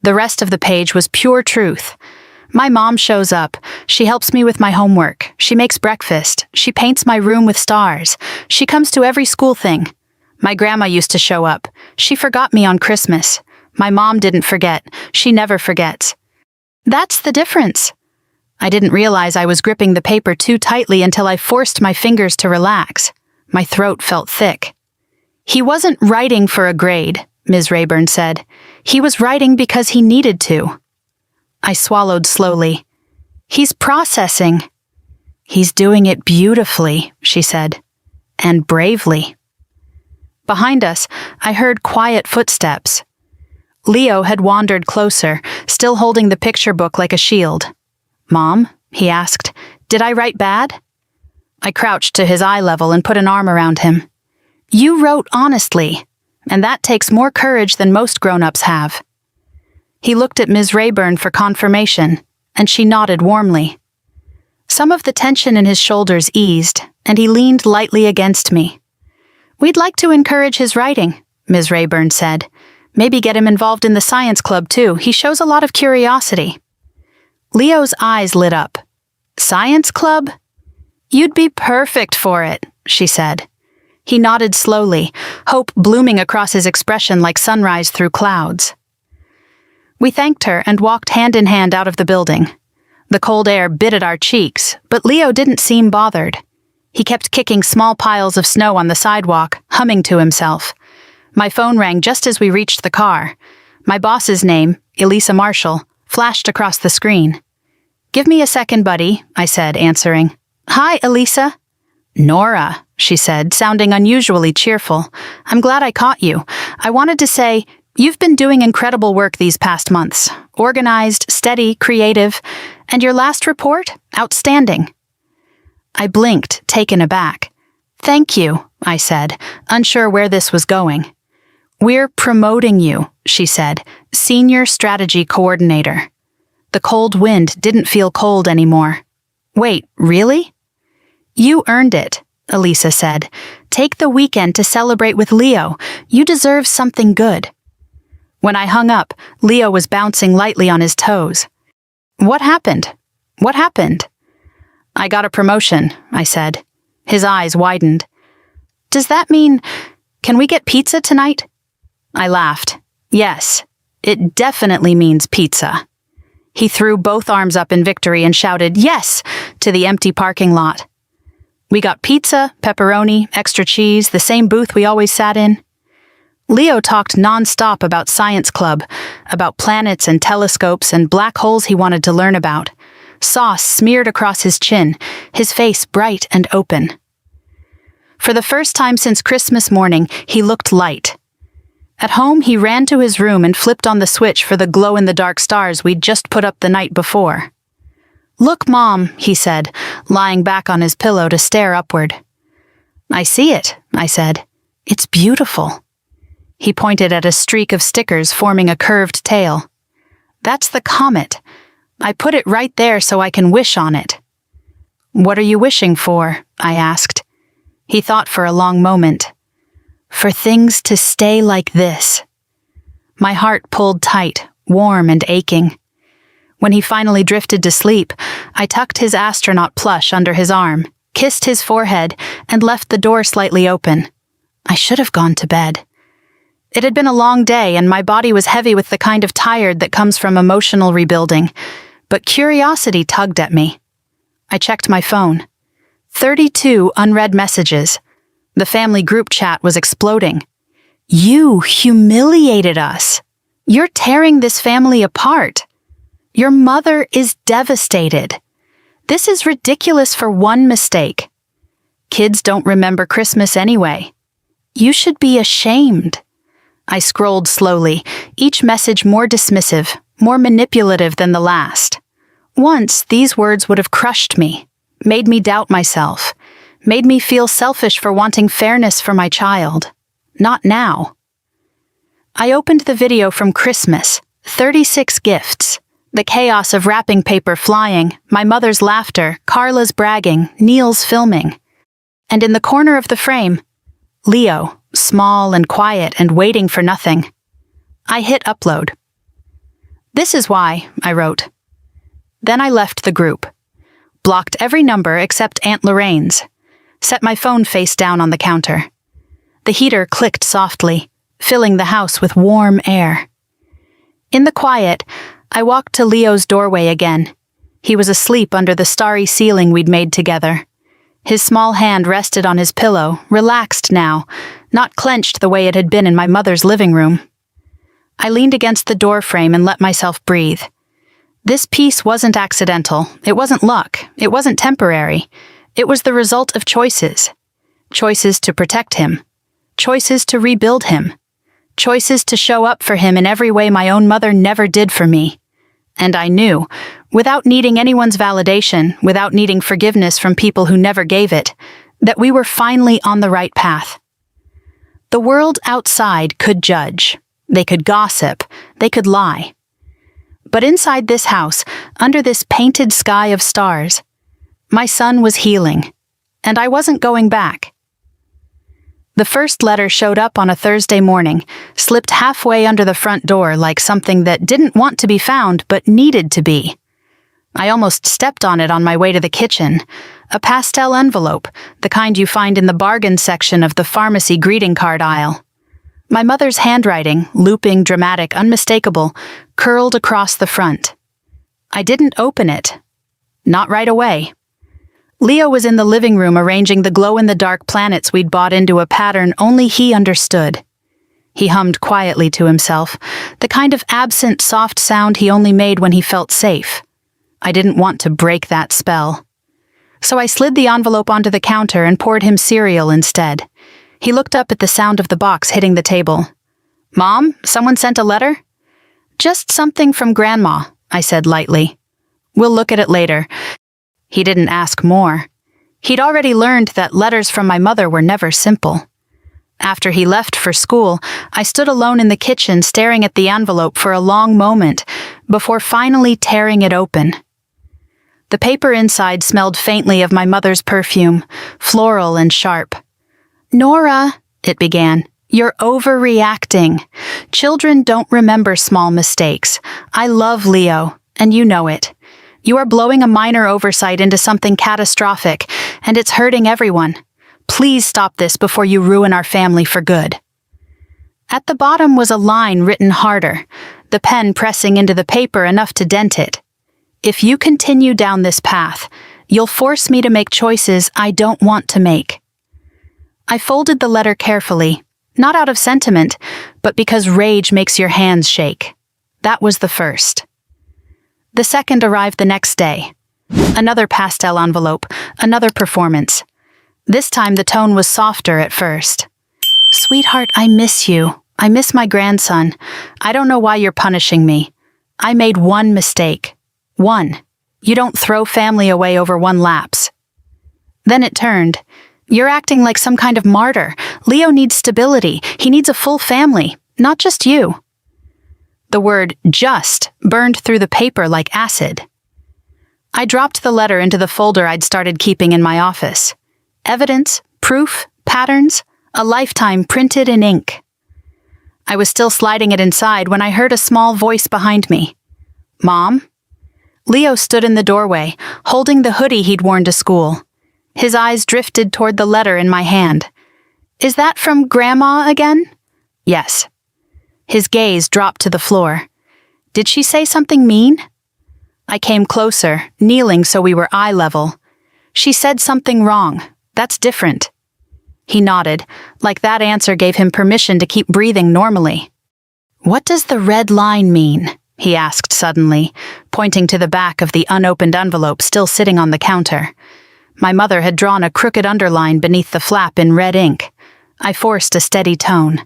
The rest of the page was pure truth. "My mom shows up. She helps me with my homework. She makes breakfast. She paints my room with stars. She comes to every school thing. My grandma used to show up. She forgot me on Christmas. My mom didn't forget. She never forgets." That's the difference. I didn't realize I was gripping the paper too tightly until I forced my fingers to relax. My throat felt thick. "He wasn't writing for a grade," Ms. Rayburn said. "He was writing because he needed to." I swallowed slowly. "He's processing." "He's doing it beautifully," she said. "And bravely." Behind us, I heard quiet footsteps. Leo had wandered closer, still holding the picture book like a shield. "Mom?" he asked. "Did I write bad?" I crouched to his eye level and put an arm around him. "You wrote honestly, and that takes more courage than most grown-ups have." He looked at Ms. Rayburn for confirmation, and she nodded warmly. Some of the tension in his shoulders eased, and he leaned lightly against me. "We'd like to encourage his writing," Ms. Rayburn said. "Maybe get him involved in the science club, too. He shows a lot of curiosity." Leo's eyes lit up. "Science club?" "You'd be perfect for it," she said. He nodded slowly, hope blooming across his expression like sunrise through clouds. We thanked her and walked hand in hand out of the building. The cold air bit at our cheeks, but Leo didn't seem bothered. He kept kicking small piles of snow on the sidewalk, humming to himself. My phone rang just as we reached the car. My boss's name, Elisa Marshall, flashed across the screen. "Give me a second, buddy," I said, answering. "Hi, Elisa." "Nora," she said, sounding unusually cheerful. "I'm glad I caught you. I wanted to say, you've been doing incredible work these past months. Organized, steady, creative. And your last report? Outstanding." I blinked, taken aback. "Thank you," I said, unsure where this was going. "We're promoting you," she said, Senior Strategy Coordinator. The cold wind didn't feel cold anymore. "Wait, really?" "You earned it," Elisa said. "Take the weekend to celebrate with Leo. You deserve something good." When I hung up, Leo was bouncing lightly on his toes. "What happened? What happened?" "I got a promotion," I said. His eyes widened. "Does that mean, can we get pizza tonight?" I laughed. "Yes, it definitely means pizza." He threw both arms up in victory and shouted, "Yes!" to the empty parking lot. We got pizza, pepperoni, extra cheese, the same booth we always sat in. Leo talked non-stop about science club, about planets and telescopes and black holes he wanted to learn about. Sauce smeared across his chin, his face bright and open. For the first time since Christmas morning, he looked light. At home, he ran to his room and flipped on the switch for the glow-in-the-dark stars we'd just put up the night before. "Look, Mom," he said, lying back on his pillow to stare upward. "I see it," I said. "It's beautiful." He pointed at a streak of stickers forming a curved tail. "That's the comet. I put it right there so I can wish on it." "What are you wishing for?" I asked. He thought for a long moment. "For things to stay like this." My heart pulled tight, warm and aching. When he finally drifted to sleep, I tucked his astronaut plush under his arm, kissed his forehead, and left the door slightly open. I should have gone to bed. It had been a long day, and my body was heavy with the kind of tired that comes from emotional rebuilding, but curiosity tugged at me. I checked my phone. 32 unread messages. The family group chat was exploding. "You humiliated us. You're tearing this family apart. Your mother is devastated. This is ridiculous for one mistake. Kids don't remember Christmas anyway. You should be ashamed." I scrolled slowly, each message more dismissive, more manipulative than the last. Once, these words would have crushed me, made me doubt myself, made me feel selfish for wanting fairness for my child. Not now. I opened the video from Christmas, 36 gifts. The chaos of wrapping paper flying, my mother's laughter, Carla's bragging, Neil's filming. And in the corner of the frame, Leo, small and quiet and waiting for nothing. I hit upload. "This is why," I wrote. Then I left the group. Blocked every number except Aunt Lorraine's. Set my phone face down on the counter. The heater clicked softly, filling the house with warm air. In the quiet, I walked to Leo's doorway again. He was asleep under the starry ceiling we'd made together. His small hand rested on his pillow, relaxed now, not clenched the way it had been in my mother's living room. I leaned against the door frame and let myself breathe. This peace wasn't accidental, it wasn't luck, it wasn't temporary. It was the result of choices. Choices to protect him. Choices to rebuild him. Choices to show up for him in every way my own mother never did for me. And I knew, without needing anyone's validation, without needing forgiveness from people who never gave it, that we were finally on the right path. The world outside could judge. They could gossip. They could lie. But inside this house, under this painted sky of stars, my son was healing, and I wasn't going back. The first letter showed up on a Thursday morning, slipped halfway under the front door like something that didn't want to be found but needed to be. I almost stepped on it on my way to the kitchen. A pastel envelope, the kind you find in the bargain section of the pharmacy greeting card aisle. My mother's handwriting, looping, dramatic, unmistakable, curled across the front. I didn't open it. Not right away. Leo was in the living room arranging the glow-in-the-dark planets we'd bought into a pattern only he understood. He hummed quietly to himself, the kind of absent, soft sound he only made when he felt safe. I didn't want to break that spell. So I slid the envelope onto the counter and poured him cereal instead. He looked up at the sound of the box hitting the table. "Mom, someone sent a letter?" "Just something from Grandma," I said lightly. "We'll look at it later." He didn't ask more. He'd already learned that letters from my mother were never simple. After he left for school, I stood alone in the kitchen staring at the envelope for a long moment before finally tearing it open. The paper inside smelled faintly of my mother's perfume, floral and sharp. "Nora," it began, "you're overreacting. Children don't remember small mistakes. I love Leo, and you know it. You are blowing a minor oversight into something catastrophic, and it's hurting everyone. Please stop this before you ruin our family for good." At the bottom was a line written harder, the pen pressing into the paper enough to dent it. If you continue down this path, you'll force me to make choices I don't want to make. I folded the letter carefully, not out of sentiment, but because rage makes your hands shake. That was the first. The second arrived the next day. Another pastel envelope, another performance. This time the tone was softer at first. Sweetheart, I miss you. I miss my grandson. I don't know why you're punishing me. I made one mistake. One. You don't throw family away over one lapse. Then it turned. You're acting like some kind of martyr. Leo needs stability. He needs a full family, not just you. The word just burned through the paper like acid. I dropped the letter into the folder I'd started keeping in my office. Evidence, proof, patterns, a lifetime printed in ink. I was still sliding it inside when I heard a small voice behind me. Mom? Leo stood in the doorway, holding the hoodie he'd worn to school. His eyes drifted toward the letter in my hand. Is that from Grandma again? Yes. His gaze dropped to the floor. Did she say something mean? I came closer, kneeling so we were eye level. She said something wrong. That's different. He nodded, like that answer gave him permission to keep breathing normally. What does the red line mean? He asked suddenly, pointing to the back of the unopened envelope still sitting on the counter. My mother had drawn a crooked underline beneath the flap in red ink. I forced a steady tone.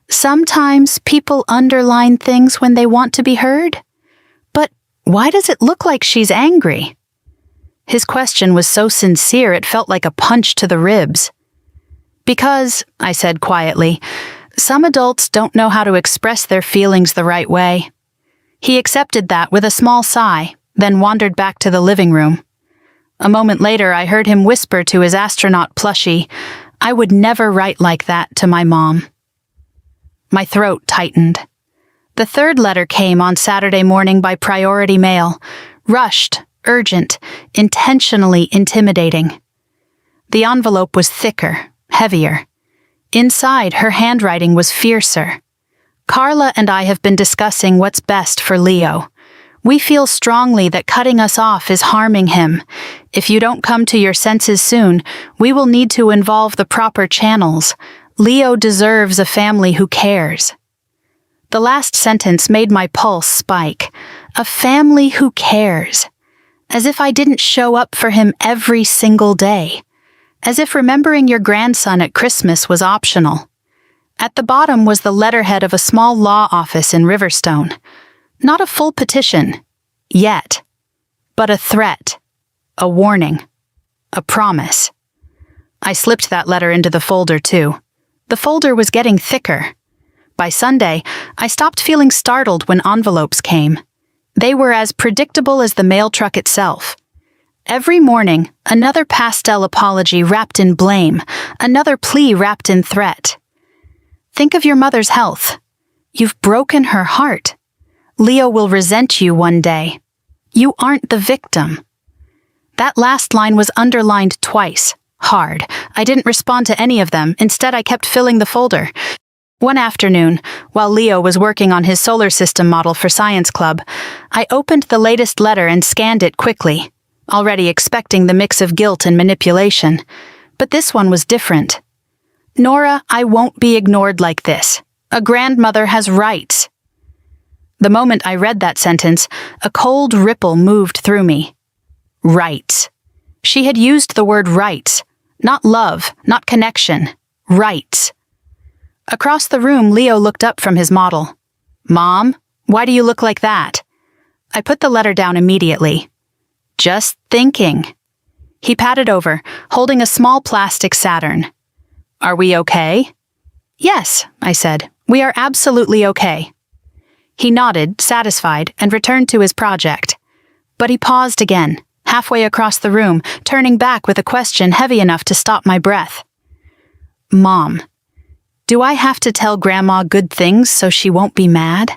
Sometimes people underline things when they want to be heard. But why does it look like she's angry? His question was so sincere it felt like a punch to the ribs. Because, I said quietly, some adults don't know how to express their feelings the right way. He accepted that with a small sigh, then wandered back to the living room. A moment later, I heard him whisper to his astronaut plushie, I would never write like that to my mom. My throat tightened. The third letter came on Saturday morning by priority mail, rushed, urgent, intentionally intimidating. The envelope was thicker, heavier. Inside, her handwriting was fiercer. Carla and I have been discussing what's best for Leo. We feel strongly that cutting us off is harming him. If you don't come to your senses soon, we will need to involve the proper channels. Leo deserves a family who cares. The last sentence made my pulse spike. A family who cares. As if I didn't show up for him every single day. As if remembering your grandson at Christmas was optional. At the bottom was the letterhead of a small law office in Riverstone. Not a full petition, yet, but a threat, a warning, a promise. I slipped that letter into the folder too. The folder was getting thicker. By Sunday, I stopped feeling startled when envelopes came. They were as predictable as the mail truck itself. Every morning, another pastel apology wrapped in blame, another plea wrapped in threat. Think of your mother's health. You've broken her heart. Leo will resent you one day. You aren't the victim. That last line was underlined twice, hard. I didn't respond to any of them. Instead, I kept filling the folder. One afternoon, while Leo was working on his solar system model for Science Club, I opened the latest letter and scanned it quickly, already expecting the mix of guilt and manipulation. But this one was different. Nora, I won't be ignored like this. A grandmother has rights. The moment I read that sentence, a cold ripple moved through me. Rights. She had used the word rights. Not love, not connection. Rights. Across the room, Leo looked up from his model. Mom, why do you look like that? I put the letter down immediately. Just thinking. He patted over, holding a small plastic Saturn. Are we okay? Yes, I said. We are absolutely okay. He nodded, satisfied, and returned to his project. But he paused again, halfway across the room, turning back with a question heavy enough to stop my breath. Mom, do I have to tell Grandma good things so she won't be mad?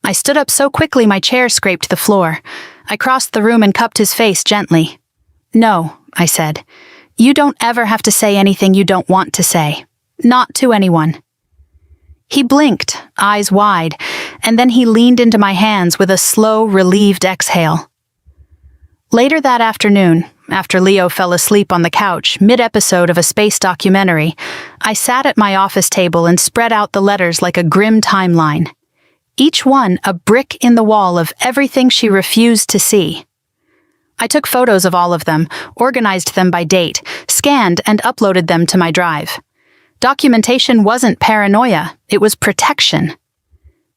I stood up so quickly my chair scraped the floor. I crossed the room and cupped his face gently. No, I said. You don't ever have to say anything you don't want to say. Not to anyone. He blinked, eyes wide, and then he leaned into my hands with a slow, relieved exhale. Later that afternoon, after Leo fell asleep on the couch mid-episode of a space documentary, I sat at my office table and spread out the letters like a grim timeline. Each one a brick in the wall of everything she refused to see. I took photos of all of them, organized them by date, scanned and uploaded them to my drive. Documentation wasn't paranoia, it was protection.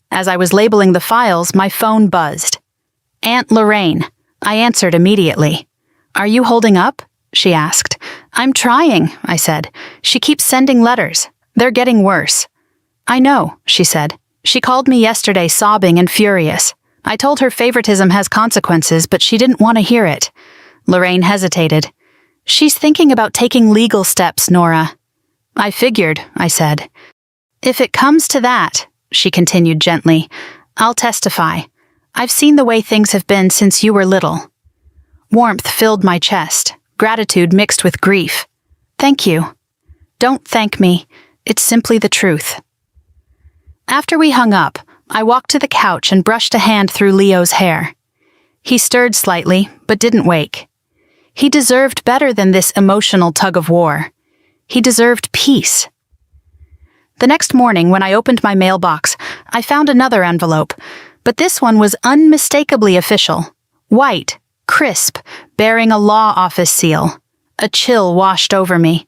As I was labeling the files, my phone buzzed. "Aunt Lorraine." I answered immediately. "Are you holding up?" she asked. "I'm trying," I said. "She keeps sending letters. They're getting worse." "I know," she said. "She called me yesterday sobbing and furious. I told her favoritism has consequences, but she didn't want to hear it." Lorraine hesitated. "She's thinking about taking legal steps, Nora." "I figured," I said. "If it comes to that," she continued gently, "I'll testify. I've seen the way things have been since you were little." Warmth filled my chest, gratitude mixed with grief. "Thank you." "Don't thank me. It's simply the truth." After we hung up, I walked to the couch and brushed a hand through Leo's hair. He stirred slightly, but didn't wake. He deserved better than this emotional tug-of-war. He deserved peace. The next morning, when I opened my mailbox, I found another envelope, but this one was unmistakably official. White, crisp, bearing a law office seal. A chill washed over me.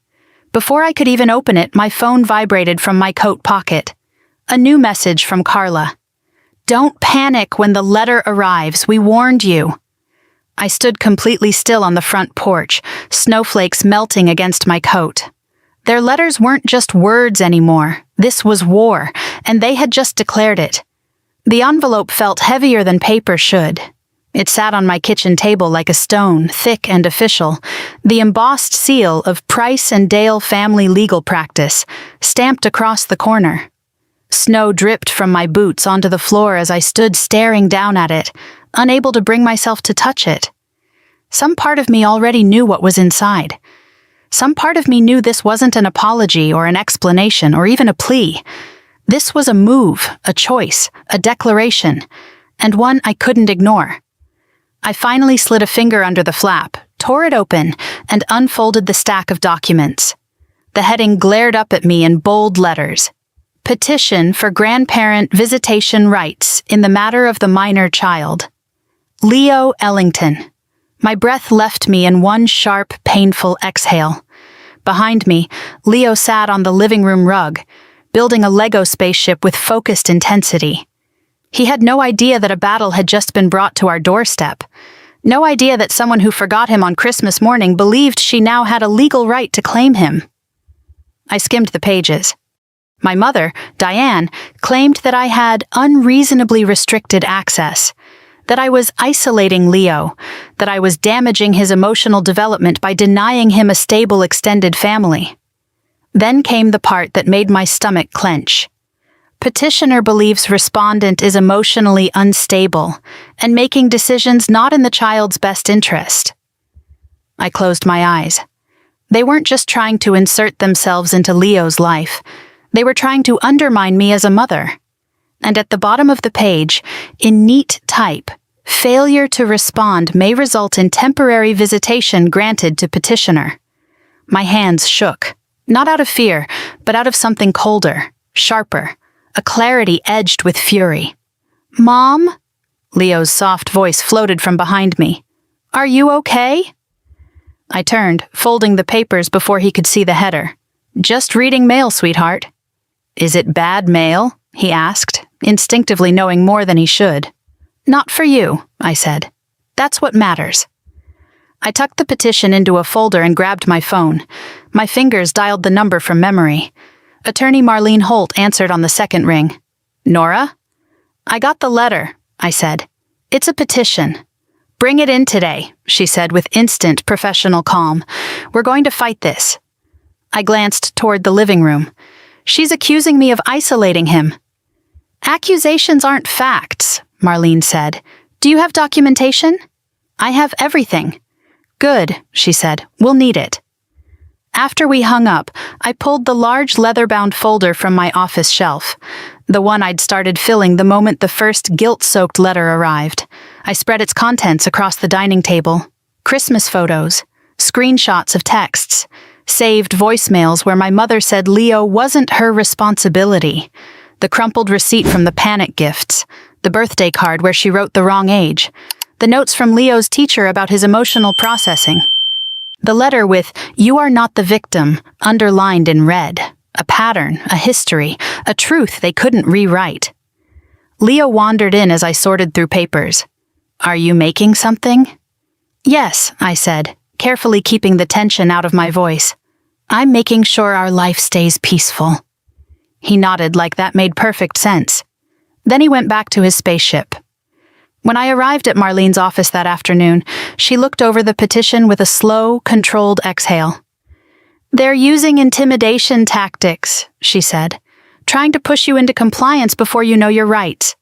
Before I could even open it, my phone vibrated from my coat pocket. A new message from Carla. "Don't panic when the letter arrives, we warned you." I stood completely still on the front porch, snowflakes melting against my coat. Their letters weren't just words anymore. This was war, and they had just declared it. The envelope felt heavier than paper should. It sat on my kitchen table like a stone, thick and official, the embossed seal of Price and Dale family legal practice, stamped across the corner. Snow dripped from my boots onto the floor as I stood staring down at it, unable to bring myself to touch it. Some part of me already knew what was inside. Some part of me knew this wasn't an apology or an explanation or even a plea. This was a move, a choice, a declaration, and one I couldn't ignore. I finally slid a finger under the flap, tore it open, and unfolded the stack of documents. The heading glared up at me in bold letters. Petition for grandparent visitation rights in the matter of the minor child. Leo Ellington. My breath left me in one sharp, painful exhale. Behind me, Leo sat on the living room rug, building a Lego spaceship with focused intensity. He had no idea that a battle had just been brought to our doorstep. No idea that someone who forgot him on Christmas morning believed she now had a legal right to claim him. I skimmed the pages. My mother, Diane, claimed that I had unreasonably restricted access, that I was isolating Leo, that I was damaging his emotional development by denying him a stable extended family. Then came the part that made my stomach clench. Petitioner believes respondent is emotionally unstable and making decisions not in the child's best interest. I closed my eyes. They weren't just trying to insert themselves into Leo's life. They were trying to undermine me as a mother. And at the bottom of the page, in neat type, failure to respond may result in temporary visitation granted to petitioner. My hands shook, not out of fear, but out of something colder, sharper, a clarity edged with fury. "Mom?" Leo's soft voice floated from behind me. "Are you okay?" I turned, folding the papers before he could see the header. "Just reading mail, sweetheart." "Is it bad mail?" he asked, instinctively knowing more than he should. "Not for you," I said. "That's what matters." I tucked the petition into a folder and grabbed my phone. My fingers dialed the number from memory. Attorney Marlene Holt answered on the second ring. "Nora?" "I got the letter," I said. "It's a petition." "Bring it in today," she said with instant professional calm. "We're going to fight this." I glanced toward the living room. "She's accusing me of isolating him." "Accusations aren't facts," Marlene said. "Do you have documentation?" "I have everything." "Good," she said. "We'll need it." After we hung up, I pulled the large leather-bound folder from my office shelf, the one I'd started filling the moment the first guilt-soaked letter arrived. I spread its contents across the dining table. Christmas photos, screenshots of texts, saved voicemails where my mother said Leo wasn't her responsibility, the crumpled receipt from the panic gifts, the birthday card where she wrote the wrong age, the notes from Leo's teacher about his emotional processing, the letter with "You are not the victim" underlined in red, a pattern, a history, a truth they couldn't rewrite. Leo wandered in as I sorted through papers. "Are you making something?" "Yes," I said, carefully keeping the tension out of my voice. "I'm making sure our life stays peaceful." He nodded like that made perfect sense. Then he went back to his spaceship. When I arrived at Marlene's office that afternoon, she looked over the petition with a slow, controlled exhale. "They're using intimidation tactics," she said, "trying to push you into compliance before you know your rights."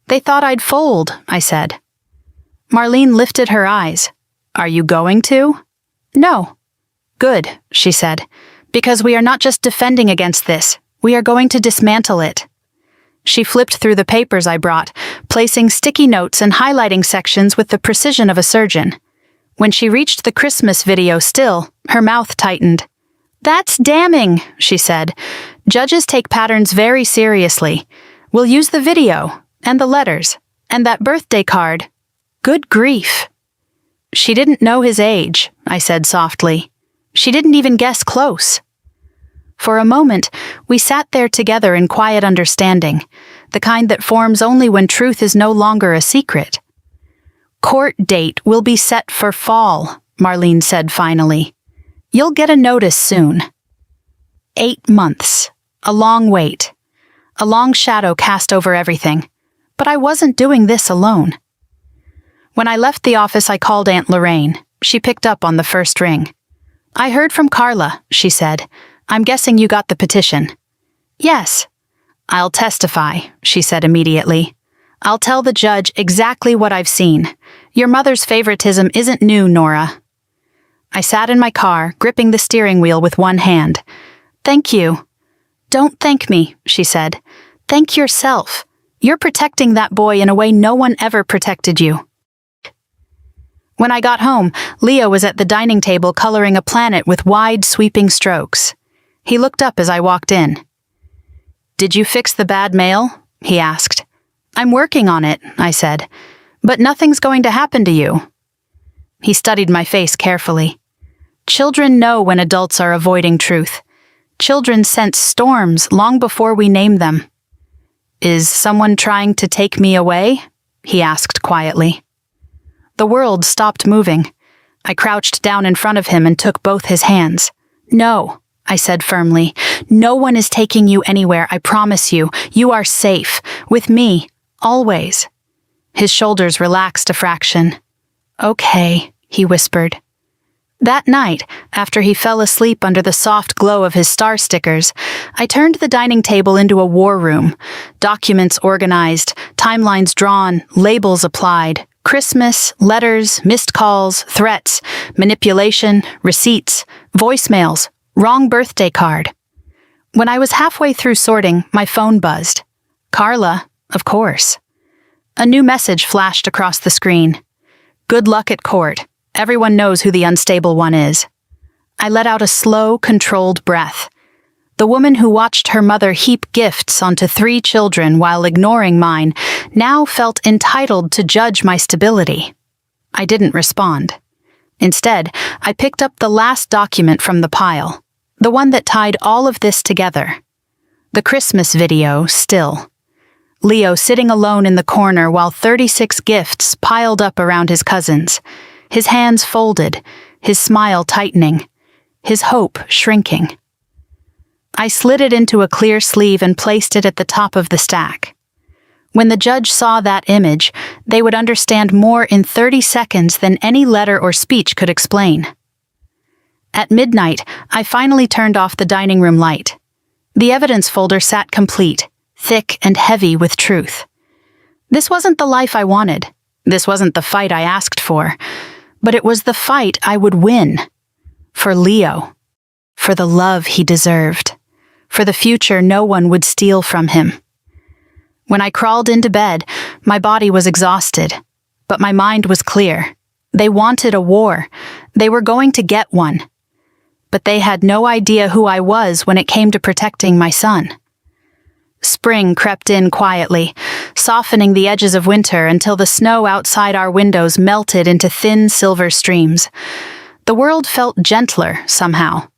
"They thought I'd fold," I said. Marlene lifted her eyes. "Are you going to?" "No." "Good," she said, "because we are not just defending against this, we are going to dismantle it." She flipped through the papers I brought, placing sticky notes and highlighting sections with the precision of a surgeon. When she reached the Christmas video still, her mouth tightened. "That's damning," she said. "Judges take patterns very seriously. We'll use the video, and the letters, and that birthday card. Good grief." "She didn't know his age," I said softly. "She didn't even guess close." For a moment, we sat there together in quiet understanding, the kind that forms only when truth is no longer a secret. "Court date will be set for fall," Marlene said finally. "You'll get a notice soon." 8 months. A long wait. A long shadow cast over everything. But I wasn't doing this alone. When I left the office, I called Aunt Lorraine. She picked up on the first ring. "I heard from Carla," she said. "I'm guessing you got the petition." "Yes." "I'll testify," she said immediately. "I'll tell the judge exactly what I've seen. Your mother's favoritism isn't new, Nora." I sat in my car, gripping the steering wheel with one hand. "Thank you." "Don't thank me," she said. "Thank yourself. You're protecting that boy in a way no one ever protected you." When I got home, Leo was at the dining table coloring a planet with wide, sweeping strokes. He looked up as I walked in. "Did you fix the bad mail?" he asked. "I'm working on it," I said. "But nothing's going to happen to you." He studied my face carefully. Children know when adults are avoiding truth. Children sense storms long before we name them. "Is someone trying to take me away?" he asked quietly. The world stopped moving. I crouched down in front of him and took both his hands. "No," I said firmly. "No one is taking you anywhere, I promise you. You are safe. With me. Always." His shoulders relaxed a fraction. "Okay," he whispered. That night, after he fell asleep under the soft glow of his star stickers, I turned the dining table into a war room. Documents organized, timelines drawn, labels applied. Christmas, letters, missed calls, threats, manipulation, receipts, voicemails, wrong birthday card. When I was halfway through sorting, my phone buzzed. Carla, of course. A new message flashed across the screen. "Good luck at court. Everyone knows who the unstable one is." I let out a slow, controlled breath. The woman who watched her mother heap gifts onto 3 children while ignoring mine now felt entitled to judge my stability. I didn't respond. Instead, I picked up the last document from the pile, the one that tied all of this together. The Christmas video, still. Leo sitting alone in the corner while 36 gifts piled up around his cousins, his hands folded, his smile tightening, his hope shrinking. I slid it into a clear sleeve and placed it at the top of the stack. When the judge saw that image, they would understand more in 30 seconds than any letter or speech could explain. At midnight, I finally turned off the dining room light. The evidence folder sat complete, thick and heavy with truth. This wasn't the life I wanted. This wasn't the fight I asked for. But it was the fight I would win. For Leo. For the love he deserved. For the future no one would steal from him. When I crawled into bed, my body was exhausted, but my mind was clear. They wanted a war. They were going to get one. But they had no idea who I was when it came to protecting my son. Spring crept in quietly, softening the edges of winter until the snow outside our windows melted into thin silver streams. The world felt gentler, somehow.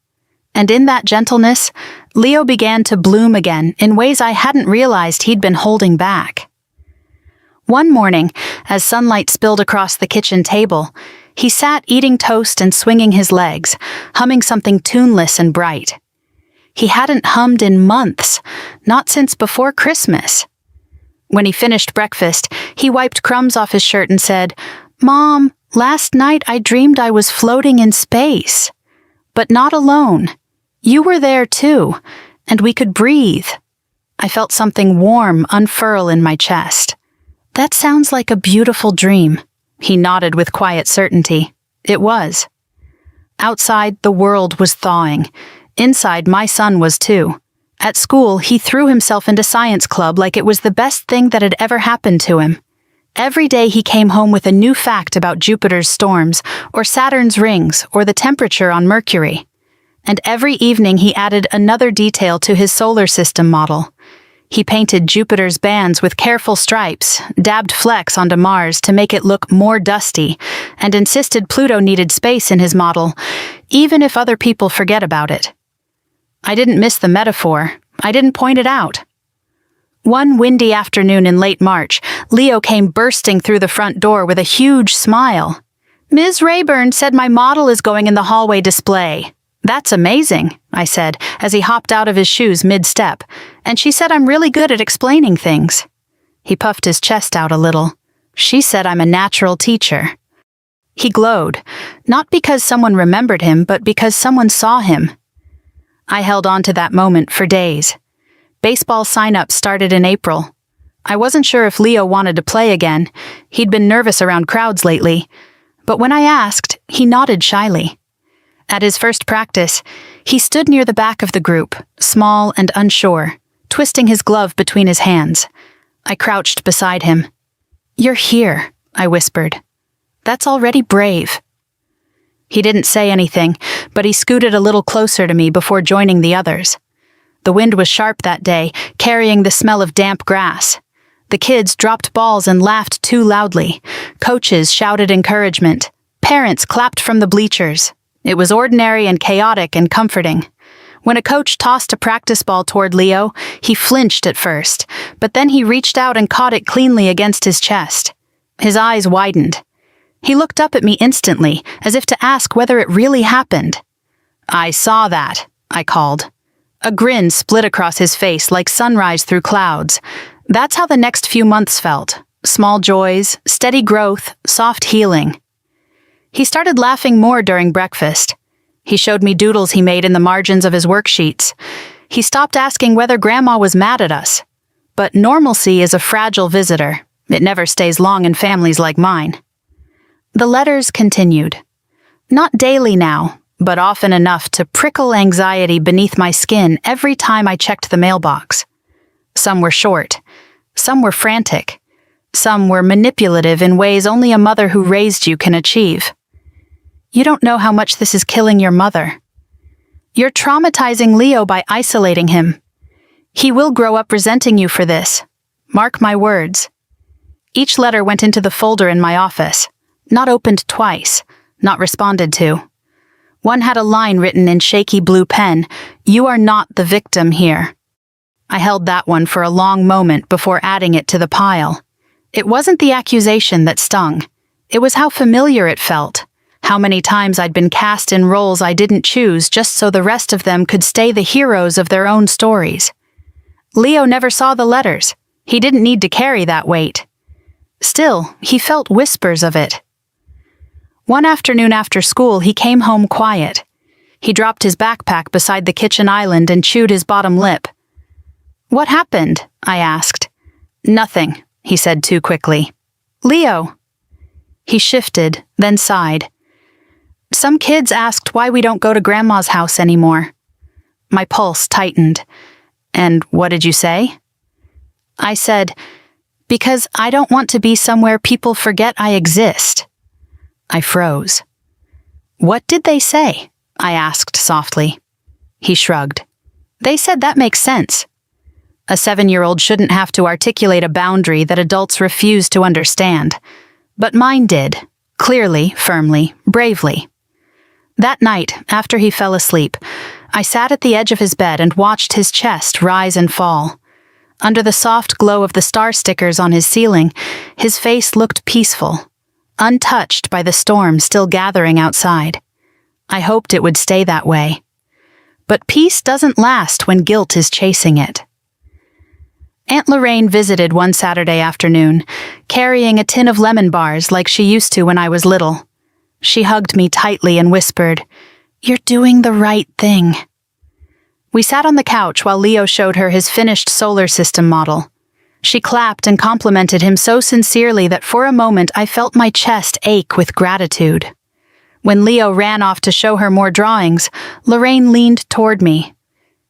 And in that gentleness, Leo began to bloom again in ways I hadn't realized he'd been holding back. One morning, as sunlight spilled across the kitchen table, he sat eating toast and swinging his legs, humming something tuneless and bright. He hadn't hummed in months, not since before Christmas. When he finished breakfast, he wiped crumbs off his shirt and said, "Mom, last night I dreamed I was floating in space. But not alone. You were there too, and we could breathe." I felt something warm unfurl in my chest. "That sounds like a beautiful dream." He nodded with quiet certainty. It was. Outside, the world was thawing. Inside, my son was too. At school, he threw himself into science club like it was the best thing that had ever happened to him. Every day he came home with a new fact about Jupiter's storms, or Saturn's rings, or the temperature on Mercury. And every evening he added another detail to his solar system model. He painted Jupiter's bands with careful stripes, dabbed flecks onto Mars to make it look more dusty, and insisted Pluto needed space in his model, even if other people forget about it. I didn't miss the metaphor. I didn't point it out. One windy afternoon in late March, Leo came bursting through the front door with a huge smile. "Ms. Rayburn said my model is going in the hallway display." "That's amazing," I said, as he hopped out of his shoes mid-step, "and she said I'm really good at explaining things." He puffed his chest out a little. "She said I'm a natural teacher." He glowed, not because someone remembered him, but because someone saw him. I held on to that moment for days. Baseball sign-ups started in April. I wasn't sure if Leo wanted to play again. He'd been nervous around crowds lately. But when I asked, he nodded shyly. At his first practice, he stood near the back of the group, small and unsure, twisting his glove between his hands. I crouched beside him. "You're here," I whispered. "That's already brave." He didn't say anything, but he scooted a little closer to me before joining the others. The wind was sharp that day, carrying the smell of damp grass. The kids dropped balls and laughed too loudly. Coaches shouted encouragement. Parents clapped from the bleachers. It was ordinary and chaotic and comforting. When a coach tossed a practice ball toward Leo, he flinched at first, but then he reached out and caught it cleanly against his chest. His eyes widened. He looked up at me instantly, as if to ask whether it really happened. "I saw that," I called. A grin split across his face like sunrise through clouds. That's how the next few months felt. Small joys, steady growth, soft healing. He started laughing more during breakfast. He showed me doodles he made in the margins of his worksheets. He stopped asking whether Grandma was mad at us. But normalcy is a fragile visitor. It never stays long in families like mine. The letters continued. Not daily now, but often enough to prickle anxiety beneath my skin every time I checked the mailbox. Some were short. Some were frantic. Some were manipulative in ways only a mother who raised you can achieve. "You don't know how much this is killing your mother. You're traumatizing Leo by isolating him. He will grow up resenting you for this. Mark my words." Each letter went into the folder in my office. Not opened twice, not responded to. One had a line written in shaky blue pen, "You are not the victim here." I held that one for a long moment before adding it to the pile. It wasn't the accusation that stung. It was how familiar it felt. How many times I'd been cast in roles I didn't choose just so the rest of them could stay the heroes of their own stories. Leo never saw the letters. He didn't need to carry that weight. Still, he felt whispers of it. One afternoon after school, he came home quiet. He dropped his backpack beside the kitchen island and chewed his bottom lip. "What happened?" I asked. "Nothing," he said too quickly. "Leo." He shifted, then sighed. "Some kids asked why we don't go to Grandma's house anymore." My pulse tightened. "And what did you say?" I said, "Because I don't want to be somewhere people forget I exist." I froze. "What did they say?" I asked softly. He shrugged. "They said that makes sense. A 7-year-old shouldn't have to articulate a boundary that adults refuse to understand. But mine did, clearly, firmly, bravely." That night, after he fell asleep, I sat at the edge of his bed and watched his chest rise and fall. Under the soft glow of the star stickers on his ceiling, his face looked peaceful, untouched by the storm still gathering outside. I hoped it would stay that way. But peace doesn't last when guilt is chasing it. Aunt Lorraine visited one Saturday afternoon, carrying a tin of lemon bars like she used to when I was little. She hugged me tightly and whispered, "You're doing the right thing." We sat on the couch while Leo showed her his finished solar system model. She clapped and complimented him so sincerely that for a moment I felt my chest ache with gratitude. When Leo ran off to show her more drawings, Lorraine leaned toward me.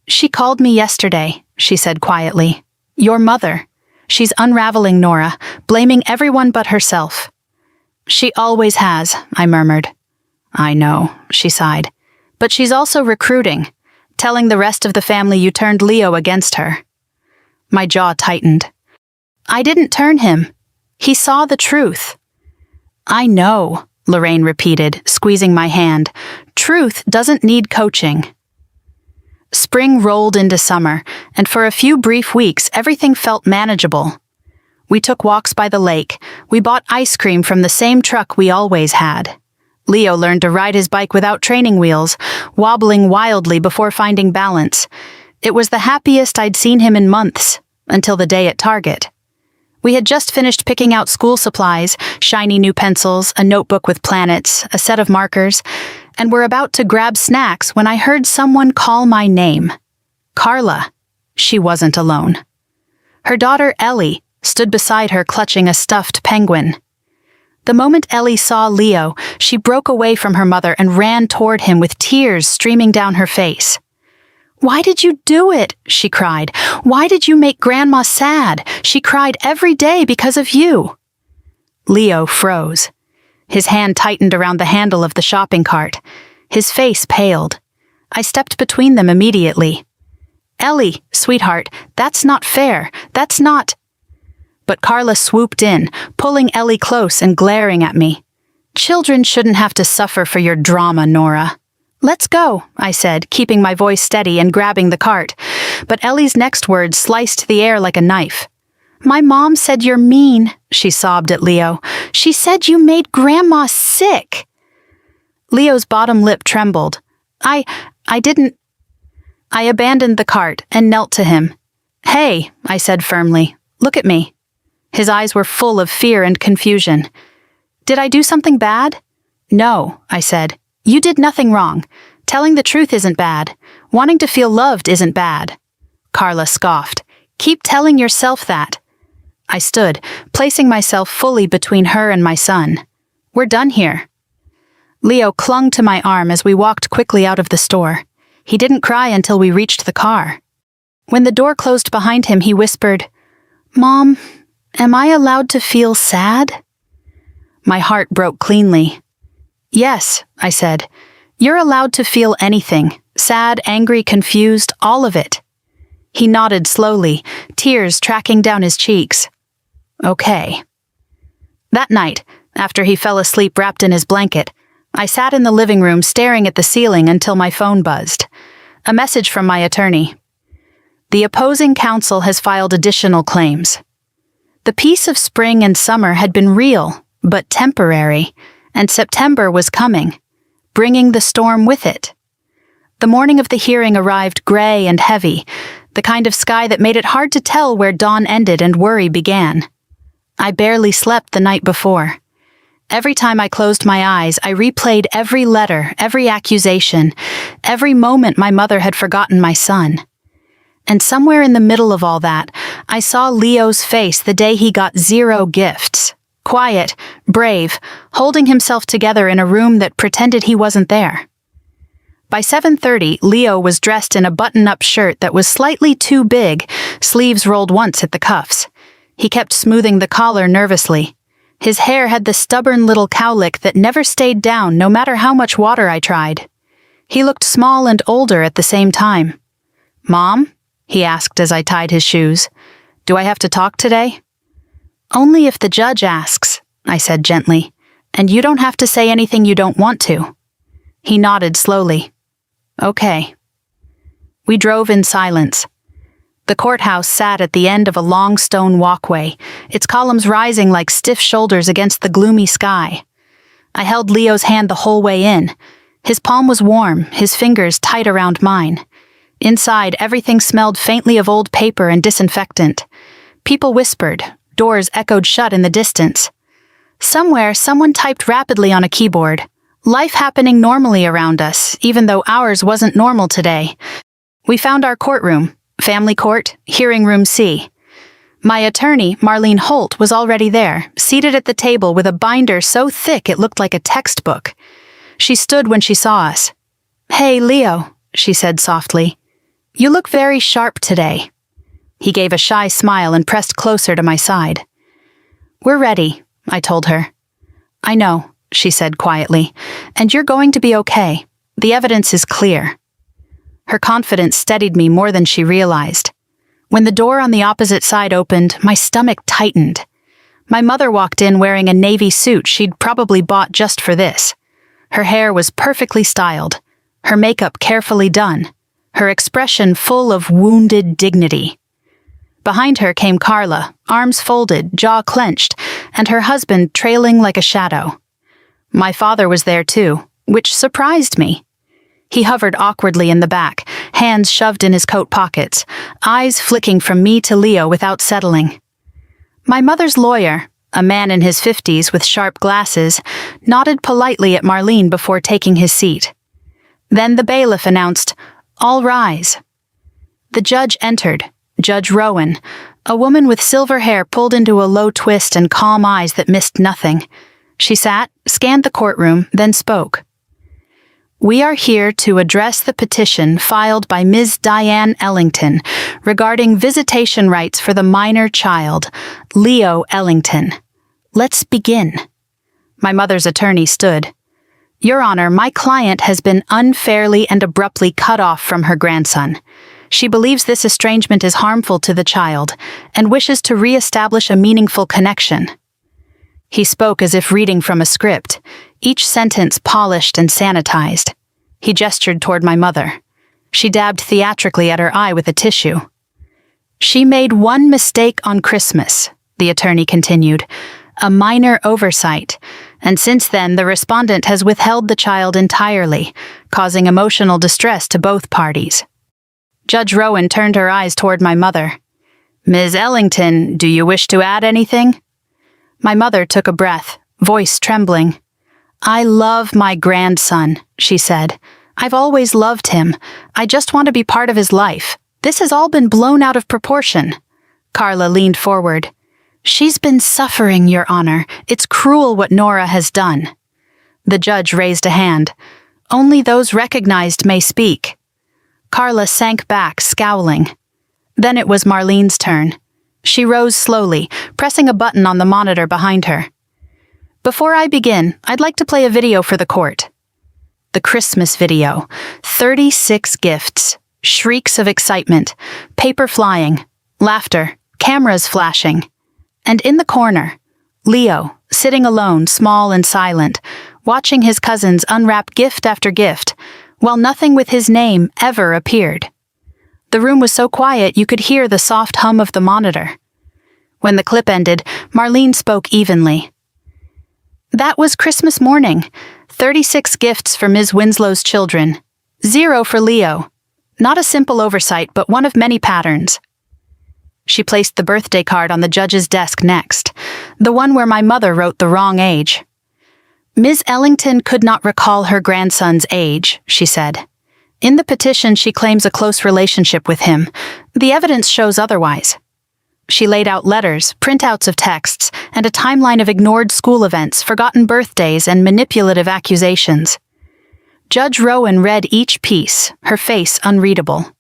"She called me yesterday," she said quietly. "Your mother. She's unraveling Nora, blaming everyone but herself." "She always has," I murmured. "I know," she sighed. "But she's also recruiting, telling the rest of the family you turned Leo against her." My jaw tightened. "I didn't turn him. He saw the truth." "I know," Lorraine repeated, squeezing my hand. "Truth doesn't need coaching." Spring rolled into summer, and for a few brief weeks everything felt manageable. We took walks by the lake. We bought ice cream from the same truck we always had. Leo learned to ride his bike without training wheels, wobbling wildly before finding balance. It was the happiest I'd seen him in months, until the day at Target. We had just finished picking out school supplies, shiny new pencils, a notebook with planets, a set of markers, and were about to grab snacks when I heard someone call my name. Carla. She wasn't alone. Her daughter, Ellie, stood beside her clutching a stuffed penguin. The moment Ellie saw Leo, she broke away from her mother and ran toward him with tears streaming down her face. "Why did you do it?" she cried. "Why did you make Grandma sad? She cried every day because of you." Leo froze. His hand tightened around the handle of the shopping cart. His face paled. I stepped between them immediately. "Ellie, sweetheart, that's not fair. That's not—" But Carla swooped in, pulling Ellie close and glaring at me. "Children shouldn't have to suffer for your drama, Nora." "Let's go," I said, keeping my voice steady and grabbing the cart. But Ellie's next words sliced the air like a knife. "My mom said you're mean," she sobbed at Leo. "She said you made Grandma sick." Leo's bottom lip trembled. I didn't—" I abandoned the cart and knelt to him. "Hey," I said firmly, "look at me." His eyes were full of fear and confusion. "Did I do something bad?" "No," I said. "You did nothing wrong. Telling the truth isn't bad. Wanting to feel loved isn't bad." Carla scoffed. "Keep telling yourself that." I stood, placing myself fully between her and my son. "We're done here." Leo clung to my arm as we walked quickly out of the store. He didn't cry until we reached the car. When the door closed behind him, he whispered, "Mom, am I allowed to feel sad?" My heart broke cleanly. "Yes," I said. "You're allowed to feel anything. Sad, angry, confused, all of it." He nodded slowly, tears tracking down his cheeks. "Okay." That night, after he fell asleep wrapped in his blanket, I sat in the living room staring at the ceiling until my phone buzzed. A message from my attorney. "The opposing counsel has filed additional claims." The peace of spring and summer had been real, but temporary, and September was coming, bringing the storm with it. The morning of the hearing arrived gray and heavy, the kind of sky that made it hard to tell where dawn ended and worry began. I barely slept the night before. Every time I closed my eyes, I replayed every letter, every accusation, every moment my mother had forgotten my son. And somewhere in the middle of all that, I saw Leo's face the day he got 0 gifts. Quiet, brave, holding himself together in a room that pretended he wasn't there. By 7:30, Leo was dressed in a button-up shirt that was slightly too big, sleeves rolled once at the cuffs. He kept smoothing the collar nervously. His hair had the stubborn little cowlick that never stayed down no matter how much water I tried. He looked small and older at the same time. "Mom?" he asked as I tied his shoes. "Do I have to talk today?" "Only if the judge asks," I said gently, "and you don't have to say anything you don't want to." He nodded slowly. "Okay." We drove in silence. The courthouse sat at the end of a long stone walkway, its columns rising like stiff shoulders against the gloomy sky. I held Leo's hand the whole way in. His palm was warm, his fingers tight around mine. Inside, everything smelled faintly of old paper and disinfectant. People whispered, doors echoed shut in the distance. Somewhere, someone typed rapidly on a keyboard. Life happening normally around us, even though ours wasn't normal today. We found our courtroom. Family Court, Hearing Room C. My attorney, Marlene Holt, was already there, seated at the table with a binder so thick it looked like a textbook. She stood when she saw us. "Hey, Leo," she said softly. "You look very sharp today." He gave a shy smile and pressed closer to my side. "We're ready," I told her. "I know," she said quietly, "and you're going to be okay. The evidence is clear." Her confidence steadied me more than she realized. When the door on the opposite side opened, my stomach tightened. My mother walked in wearing a navy suit she'd probably bought just for this. Her hair was perfectly styled, her makeup carefully done, her expression full of wounded dignity. Behind her came Carla, arms folded, jaw clenched, and her husband trailing like a shadow. My father was there too, which surprised me. He hovered awkwardly in the back, hands shoved in his coat pockets, eyes flicking from me to Leo without settling. My mother's lawyer, a man in his 50s with sharp glasses, nodded politely at Marlene before taking his seat. Then the bailiff announced, "All rise." The judge entered, Judge Rowan, a woman with silver hair pulled into a low twist and calm eyes that missed nothing. She sat, scanned the courtroom, then spoke. "We are here to address the petition filed by Ms. Diane Ellington regarding visitation rights for the minor child, Leo Ellington. Let's begin." My mother's attorney stood. "Your Honor, my client has been unfairly and abruptly cut off from her grandson. She believes this estrangement is harmful to the child and wishes to re-establish a meaningful connection." He spoke as if reading from a script, each sentence polished and sanitized. He gestured toward my mother. She dabbed theatrically at her eye with a tissue. "She made one mistake on Christmas," the attorney continued, "a minor oversight, and since then the respondent has withheld the child entirely, causing emotional distress to both parties." Judge Rowan turned her eyes toward my mother. "Ms. Ellington, do you wish to add anything?" My mother took a breath, voice trembling. "I love my grandson," she said. "I've always loved him. I just want to be part of his life. This has all been blown out of proportion." Carla leaned forward. "She's been suffering, Your Honor. It's cruel what Nora has done." The judge raised a hand. "Only those recognized may speak." Carla sank back, scowling. Then it was Marlene's turn. She rose slowly, pressing a button on the monitor behind her. "Before I begin, I'd like to play a video for the court." The Christmas video. 36 gifts, shrieks of excitement, paper flying, laughter, cameras flashing. And in the corner, Leo, sitting alone, small and silent, watching his cousins unwrap gift after gift, while nothing with his name ever appeared. The room was so quiet you could hear the soft hum of the monitor. When the clip ended, Marlene spoke evenly. "That was Christmas morning. 36 gifts for Ms. Winslow's children. 0 for Leo. Not a simple oversight, but one of many patterns." She placed the birthday card on the judge's desk next, the one where my mother wrote the wrong age. "Ms. Ellington could not recall her grandson's age," she said. "In the petition, she claims a close relationship with him. The evidence shows otherwise." She laid out letters, printouts of texts, and a timeline of ignored school events, forgotten birthdays, and manipulative accusations. Judge Rowan read each piece, her face unreadable.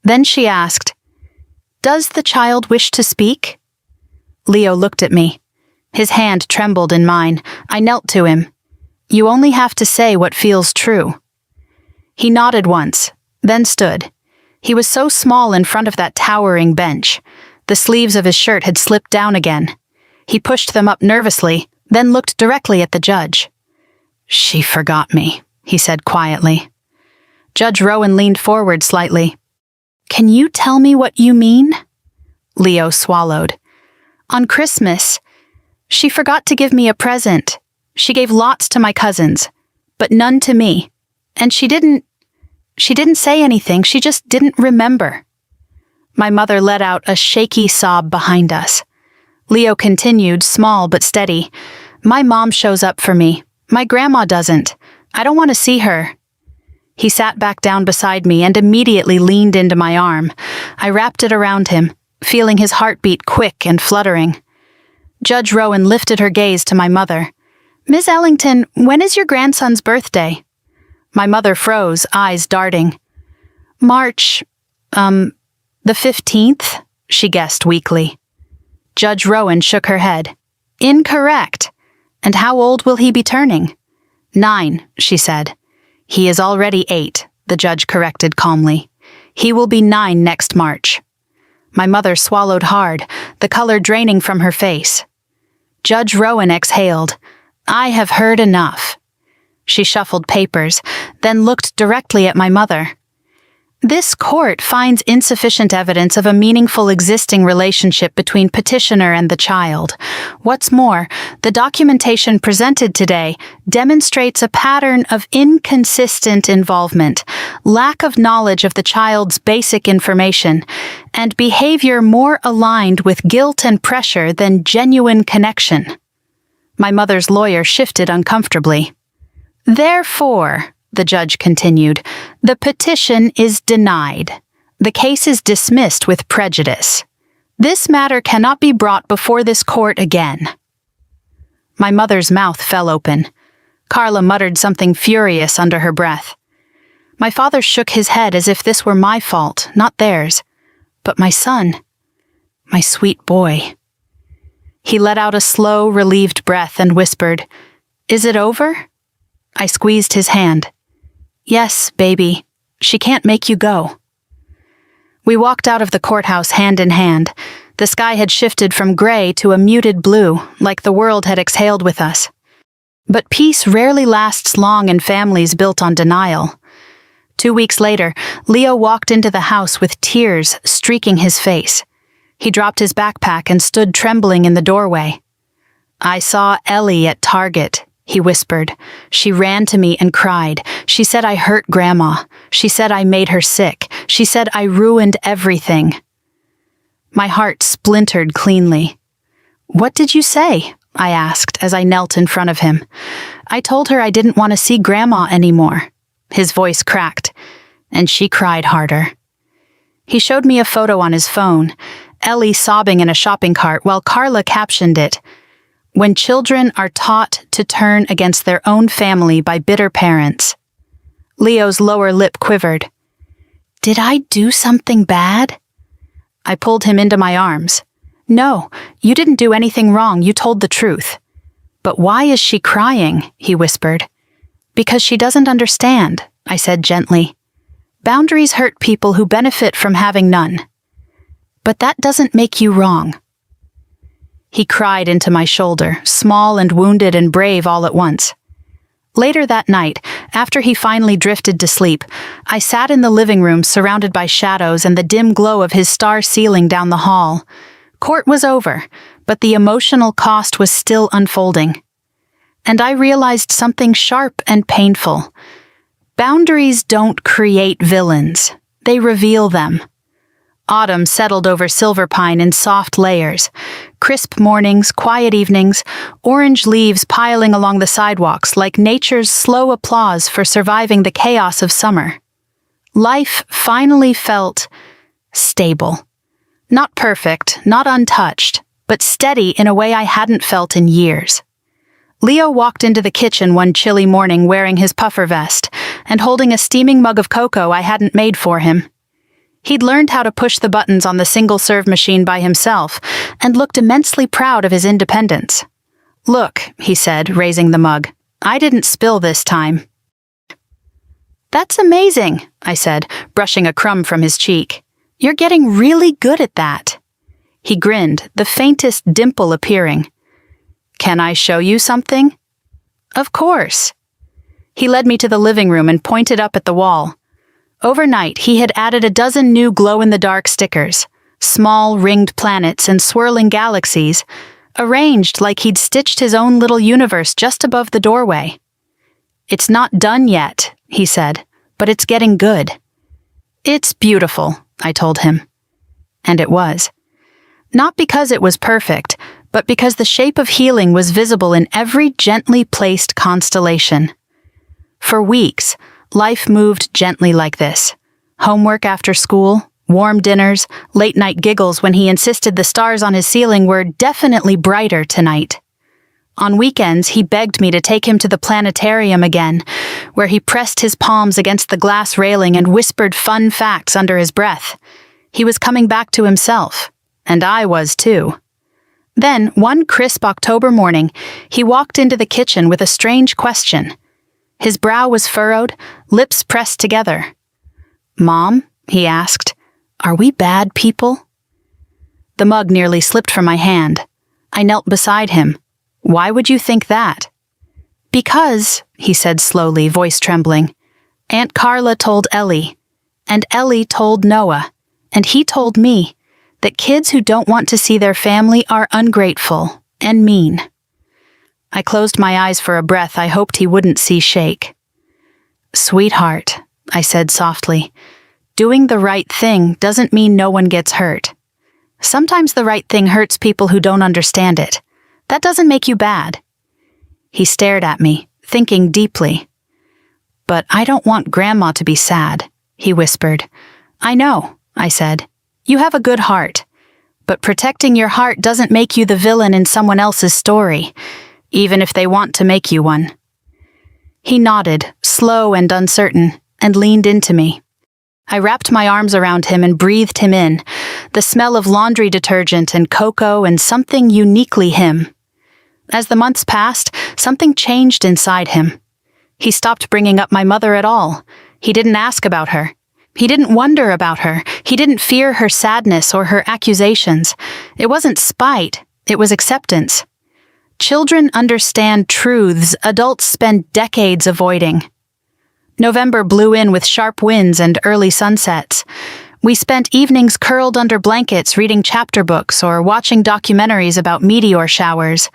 Then she asked, "Does the child wish to speak?" Leo looked at me. His hand trembled in mine. I knelt to him. "You only have to say what feels true." He nodded once, then stood. He was so small in front of that towering bench. The sleeves of his shirt had slipped down again. He pushed them up nervously, then looked directly at the judge. "She forgot me," he said quietly. Judge Rowan leaned forward slightly. "Can you tell me what you mean?" Leo swallowed. "On Christmas, she forgot to give me a present. She gave lots to my cousins, but none to me. And she didn't say anything, she just didn't remember." My mother let out a shaky sob behind us. Leo continued, small but steady. "My mom shows up for me. My grandma doesn't. I don't want to see her." He sat back down beside me and immediately leaned into my arm. I wrapped it around him, feeling his heartbeat quick and fluttering. Judge Rowan lifted her gaze to my mother. "Miss Ellington, when is your grandson's birthday?" My mother froze, eyes darting. "March, the 15th, she guessed weakly. Judge Rowan shook her head. "Incorrect. And how old will he be turning?" 9, she said. "He is already 8, the judge corrected calmly. "He will be 9 next March." My mother swallowed hard, the color draining from her face. Judge Rowan exhaled. "I have heard enough." She shuffled papers, then looked directly at my mother. "This court finds insufficient evidence of a meaningful existing relationship between petitioner and the child. What's more, the documentation presented today demonstrates a pattern of inconsistent involvement, lack of knowledge of the child's basic information, and behavior more aligned with guilt and pressure than genuine connection." My mother's lawyer shifted uncomfortably. "Therefore," the judge continued, "the petition is denied. The case is dismissed with prejudice. This matter cannot be brought before this court again." My mother's mouth fell open. Carla muttered something furious under her breath. My father shook his head as if this were my fault, not theirs. But my son, my sweet boy. He let out a slow, relieved breath and whispered, "Is it over?" I squeezed his hand. "Yes, baby. She can't make you go." We walked out of the courthouse hand in hand. The sky had shifted from gray to a muted blue, like the world had exhaled with us. But peace rarely lasts long in families built on denial. 2 weeks later, Leo walked into the house with tears streaking his face. He dropped his backpack and stood trembling in the doorway. "I saw Ellie at Target," he whispered. "She ran to me and cried. She said I hurt Grandma. She said I made her sick. She said I ruined everything." My heart splintered cleanly. "What did you say?" I asked as I knelt in front of him. "I told her I didn't want to see Grandma anymore." His voice cracked, and she cried harder. He showed me a photo on his phone, Ellie sobbing in a shopping cart while Carla captioned it, "When children are taught to turn against their own family by bitter parents." Leo's lower lip quivered. "Did I do something bad?" I pulled him into my arms. "No, you didn't do anything wrong, you told the truth." "But why is she crying?" he whispered. "Because she doesn't understand," I said gently. "Boundaries hurt people who benefit from having none." "But that doesn't make you wrong." He cried into my shoulder, small and wounded and brave all at once. Later that night, after he finally drifted to sleep, I sat in the living room surrounded by shadows and the dim glow of his star ceiling down the hall. Court was over, but the emotional cost was still unfolding. And I realized something sharp and painful. Boundaries don't create villains. They reveal them. Autumn settled over Silver Pine in soft layers. Crisp mornings, quiet evenings, orange leaves piling along the sidewalks like nature's slow applause for surviving the chaos of summer. Life finally felt stable. Not perfect, not untouched, but steady in a way I hadn't felt in years. Leo walked into the kitchen one chilly morning wearing his puffer vest and holding a steaming mug of cocoa I hadn't made for him. He'd learned how to push the buttons on the single-serve machine by himself and looked immensely proud of his independence. "Look," he said, raising the mug. "I didn't spill this time." "That's amazing," I said, brushing a crumb from his cheek. "You're getting really good at that." He grinned, the faintest dimple appearing. "Can I show you something?" "Of course." He led me to the living room and pointed up at the wall. Overnight, he had added a dozen new glow-in-the-dark stickers, small ringed planets and swirling galaxies, arranged like he'd stitched his own little universe just above the doorway. "It's not done yet," he said, "but it's getting good." "It's beautiful," I told him. And it was. Not because it was perfect, but because the shape of healing was visible in every gently placed constellation. For weeks, life moved gently like this. Homework after school, warm dinners, late-night giggles when he insisted the stars on his ceiling were definitely brighter tonight. On weekends, he begged me to take him to the planetarium again, where he pressed his palms against the glass railing and whispered fun facts under his breath. He was coming back to himself, and I was too. Then, one crisp October morning, he walked into the kitchen with a strange question. His brow was furrowed, lips pressed together. "Mom," he asked, "are we bad people?" The mug nearly slipped from my hand. I knelt beside him. "Why would you think that?" "Because," he said slowly, voice trembling, "Aunt Carla told Ellie, and Ellie told Noah, and he told me, that kids who don't want to see their family are ungrateful and mean." I closed my eyes for a breath I hoped he wouldn't see shake. "Sweetheart," I said softly, "doing the right thing doesn't mean no one gets hurt. Sometimes the right thing hurts people who don't understand it. That doesn't make you bad." He stared at me, thinking deeply. "But I don't want Grandma to be sad," he whispered. "I know," I said. "You have a good heart. But protecting your heart doesn't make you the villain in someone else's story, even if they want to make you one." He nodded, slow and uncertain, and leaned into me. I wrapped my arms around him and breathed him in, the smell of laundry detergent and cocoa and something uniquely him. As the months passed, something changed inside him. He stopped bringing up my mother at all. He didn't ask about her. He didn't wonder about her. He didn't fear her sadness or her accusations. It wasn't spite, it was acceptance. Children understand truths adults spend decades avoiding. November blew in with sharp winds and early sunsets. We spent evenings curled under blankets reading chapter books or watching documentaries about meteor showers.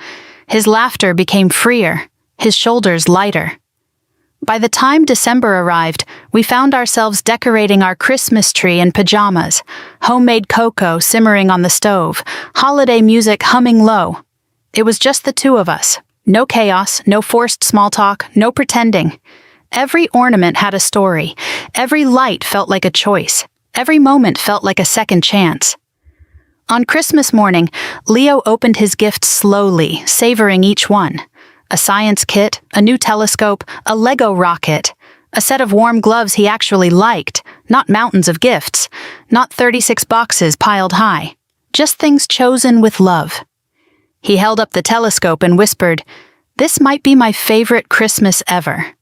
His laughter became freer, his shoulders lighter. By the time December arrived, we found ourselves decorating our Christmas tree in pajamas, homemade cocoa simmering on the stove, holiday music humming low. It was just the two of us. No chaos, no forced small talk, no pretending. Every ornament had a story. Every light felt like a choice. Every moment felt like a second chance. On Christmas morning, Leo opened his gifts slowly, savoring each one. A science kit, a new telescope, a Lego rocket, a set of warm gloves he actually liked, not mountains of gifts, not 36 boxes piled high, just things chosen with love. He held up the telescope and whispered, "This might be my favorite Christmas ever."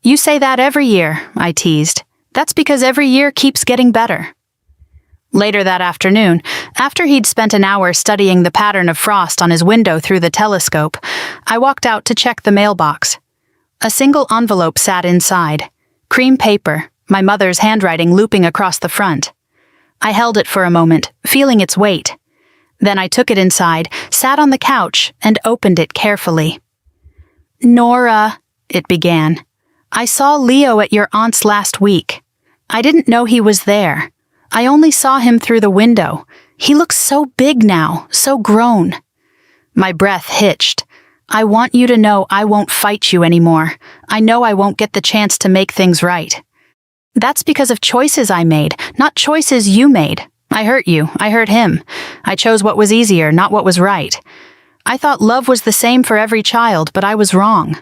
"You say that every year," I teased. "That's because every year keeps getting better." Later that afternoon, after he'd spent an hour studying the pattern of frost on his window through the telescope, I walked out to check the mailbox. A single envelope sat inside. Cream paper, my mother's handwriting looping across the front. I held it for a moment, feeling its weight. Then I took it inside, sat on the couch, and opened it carefully. "Nora," it began, "I saw Leo at your aunt's last week. I didn't know he was there. I only saw him through the window. He looks so big now, so grown." My breath hitched. "I want you to know I won't fight you anymore. I know I won't get the chance to make things right. That's because of choices I made, not choices you made. I hurt you, I hurt him. I chose what was easier, not what was right. I thought love was the same for every child, but I was wrong."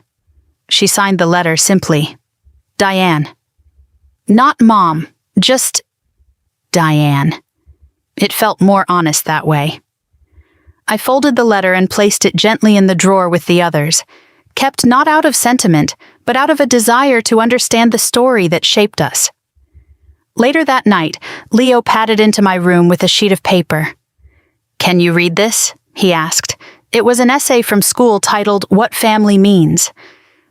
She signed the letter simply. Diane. Not Mom, just Diane. It felt more honest that way. I folded the letter and placed it gently in the drawer with the others, kept not out of sentiment, but out of a desire to understand the story that shaped us. Later that night, Leo padded into my room with a sheet of paper. "Can you read this?" he asked. It was an essay from school titled "What Family Means."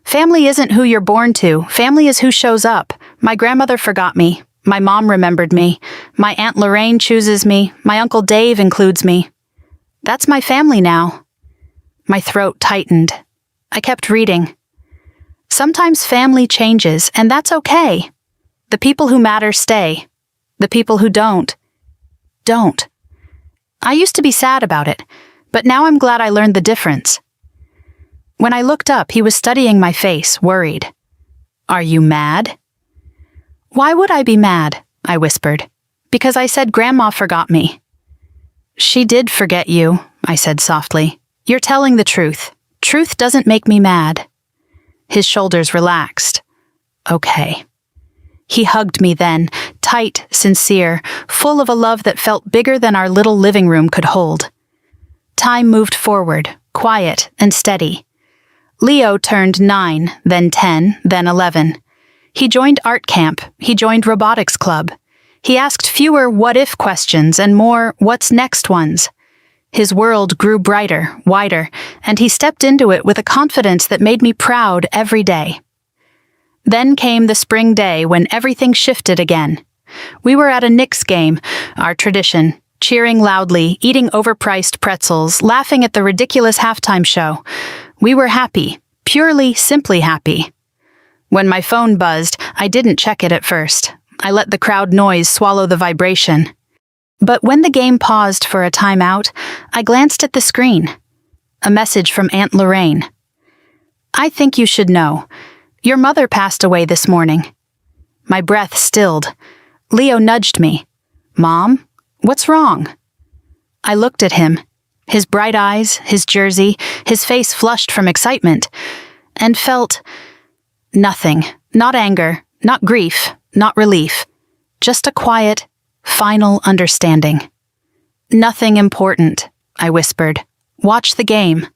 Family isn't who you're born to. Family is who shows up. My grandmother forgot me. My mom remembered me. My Aunt Lorraine chooses me. My Uncle Dave includes me. That's my family now. My throat tightened. I kept reading. Sometimes family changes, and that's okay. The people who matter stay. The people who don't. I used to be sad about it, but now I'm glad I learned the difference. When I looked up, he was studying my face, worried. "Are you mad?" "Why would I be mad?" I whispered. "Because I said Grandma forgot me." "She did forget you," I said softly. "You're telling the truth. Truth doesn't make me mad." His shoulders relaxed. "Okay." He hugged me then, tight, sincere, full of a love that felt bigger than our little living room could hold. Time moved forward, quiet and steady. Leo turned 9, then 10, then 11. He joined art camp. He joined robotics club. He asked fewer what-if questions and more what's-next ones. His world grew brighter, wider, and he stepped into it with a confidence that made me proud every day. Then came the spring day when everything shifted again. We were at a Knicks game, our tradition, cheering loudly, eating overpriced pretzels, laughing at the ridiculous halftime show. We were happy, purely, simply happy. When my phone buzzed, I didn't check it at first. I let the crowd noise swallow the vibration. But when the game paused for a timeout, I glanced at the screen. A message from Aunt Lorraine. "I think you should know. Your mother passed away this morning." My breath stilled. Leo nudged me. "Mom, what's wrong?" I looked at him, his bright eyes, his jersey, his face flushed from excitement, and felt nothing, not anger, not grief, not relief, just a quiet, final understanding. "Nothing important," I whispered. "Watch the game."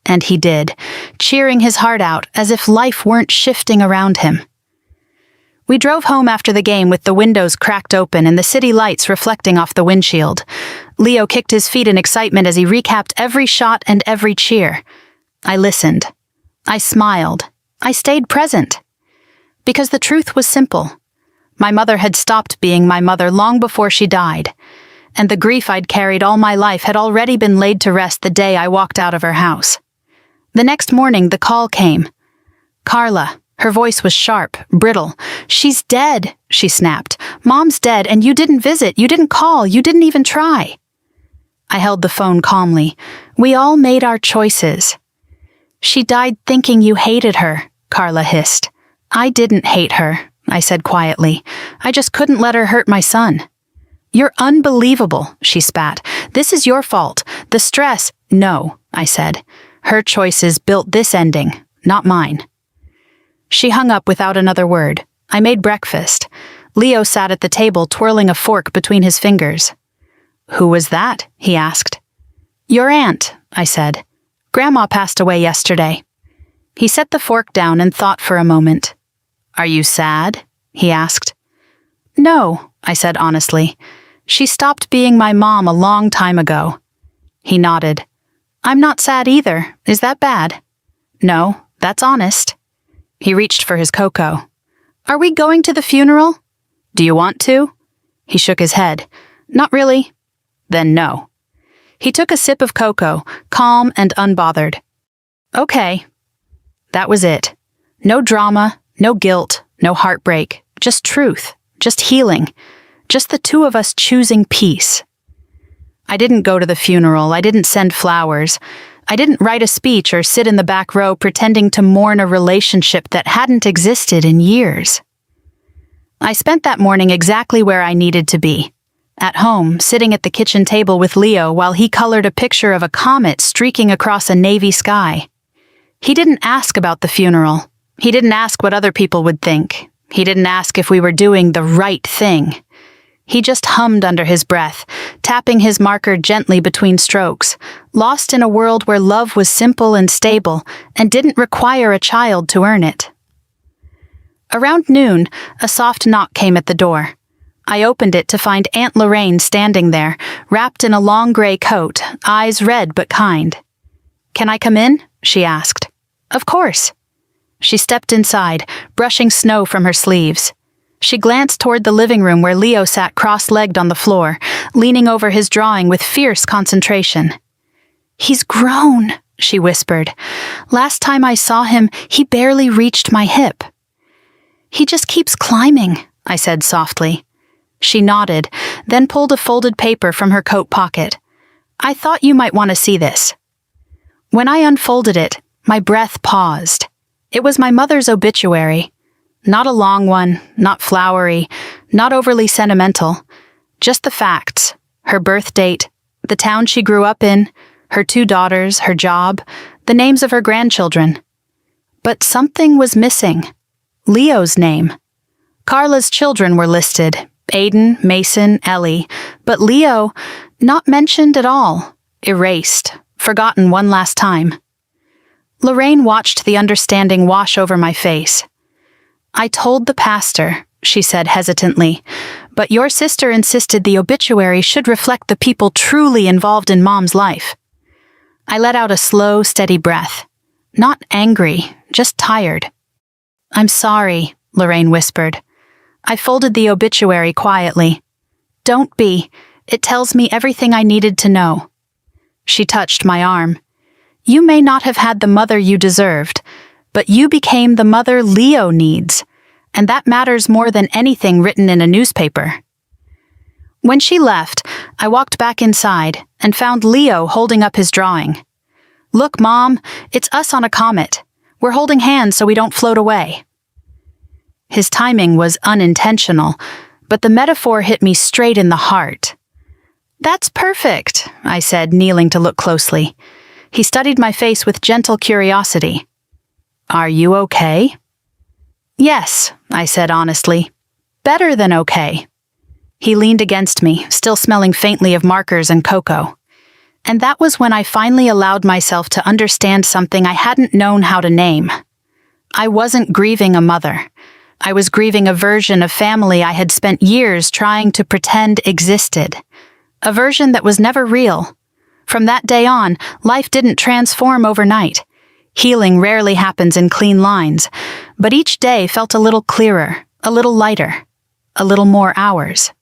And he did, cheering his heart out as if life weren't shifting around him. We drove home after the game with the windows cracked open and the city lights reflecting off the windshield. Leo kicked his feet in excitement as he recapped every shot and every cheer. I listened. I smiled. I stayed present. Because the truth was simple. My mother had stopped being my mother long before she died, and the grief I'd carried all my life had already been laid to rest the day I walked out of her house. The next morning, the call came. Carla. Her voice was sharp, brittle. "She's dead," she snapped. "Mom's dead, and you didn't visit, you didn't call, you didn't even try." I held the phone calmly. "We all made our choices." "She died thinking you hated her," Carla hissed. "I didn't hate her," I said quietly. "I just couldn't let her hurt my son." "You're unbelievable," she spat. "This is your fault. The stress—" "No," I said. "Her choices built this ending, not mine." She hung up without another word. I made breakfast. Leo sat at the table twirling a fork between his fingers. "Who was that?" he asked. "Your aunt," I said. "Grandma passed away yesterday." He set the fork down and thought for a moment. "Are you sad?" he asked. "No," I said honestly. "She stopped being my mom a long time ago." He nodded. "I'm not sad either. Is that bad?" "No, that's honest." He reached for his cocoa. "Are we going to the funeral?" "Do you want to?" He shook his head. "Not really." "Then no." He took a sip of cocoa, calm and unbothered. "Okay." That was it. No drama, no guilt, no heartbreak, just truth, just healing, just the two of us choosing peace. I didn't go to the funeral. I didn't send flowers. I didn't write a speech or sit in the back row pretending to mourn a relationship that hadn't existed in years. I spent that morning exactly where I needed to be. At home, sitting at the kitchen table with Leo while he colored a picture of a comet streaking across a navy sky. He didn't ask about the funeral. He didn't ask what other people would think. He didn't ask if we were doing the right thing. He just hummed under his breath, tapping his marker gently between strokes, lost in a world where love was simple and stable and didn't require a child to earn it. Around noon, a soft knock came at the door. I opened it to find Aunt Lorraine standing there, wrapped in a long gray coat, eyes red but kind. "Can I come in?" she asked. "Of course." She stepped inside, brushing snow from her sleeves. She glanced toward the living room where Leo sat cross-legged on the floor, leaning over his drawing with fierce concentration. "He's grown," she whispered. "Last time I saw him, he barely reached my hip." "He just keeps climbing," I said softly. She nodded, then pulled a folded paper from her coat pocket. "I thought you might want to see this." When I unfolded it, my breath paused. It was my mother's obituary. Not a long one, not flowery, not overly sentimental. Just the facts: her birth date, the town she grew up in, her 2 daughters, her job, the names of her grandchildren. But something was missing. Leo's name. Carla's children were listed: Aiden, Mason, Ellie, but Leo, not mentioned at all, erased, forgotten one last time. Lorraine watched the understanding wash over my face. "I told the pastor," she said hesitantly, "but your sister insisted the obituary should reflect the people truly involved in Mom's life." I let out a slow, steady breath. Not angry, just tired. "I'm sorry," Lorraine whispered. I folded the obituary quietly. "Don't be. It tells me everything I needed to know." She touched my arm. "You may not have had the mother you deserved, but you became the mother Leo needs, and that matters more than anything written in a newspaper." When she left, I walked back inside and found Leo holding up his drawing. "Look, Mom, it's us on a comet. We're holding hands so we don't float away." His timing was unintentional, but the metaphor hit me straight in the heart. "That's perfect," I said, kneeling to look closely. He studied my face with gentle curiosity. "Are you okay?" "Yes," I said honestly. "Better than okay." He leaned against me, still smelling faintly of markers and cocoa. And that was when I finally allowed myself to understand something I hadn't known how to name. I wasn't grieving a mother. I was grieving a version of family I had spent years trying to pretend existed. A version that was never real. From that day on, life didn't transform overnight. Healing rarely happens in clean lines, but each day felt a little clearer, a little lighter, a little more ours.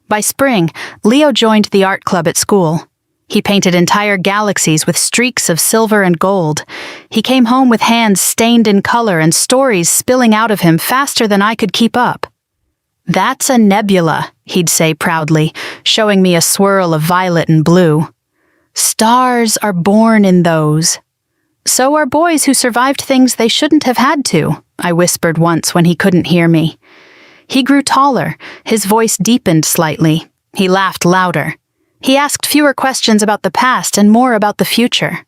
By spring, Leo joined the art club at school. He painted entire galaxies with streaks of silver and gold. He came home with hands stained in color and stories spilling out of him faster than I could keep up. "That's a nebula," he'd say proudly, showing me a swirl of violet and blue. "Stars are born in those." "So are boys who survived things they shouldn't have had to," I whispered once when he couldn't hear me. He grew taller, his voice deepened slightly. He laughed louder. He asked fewer questions about the past and more about the future.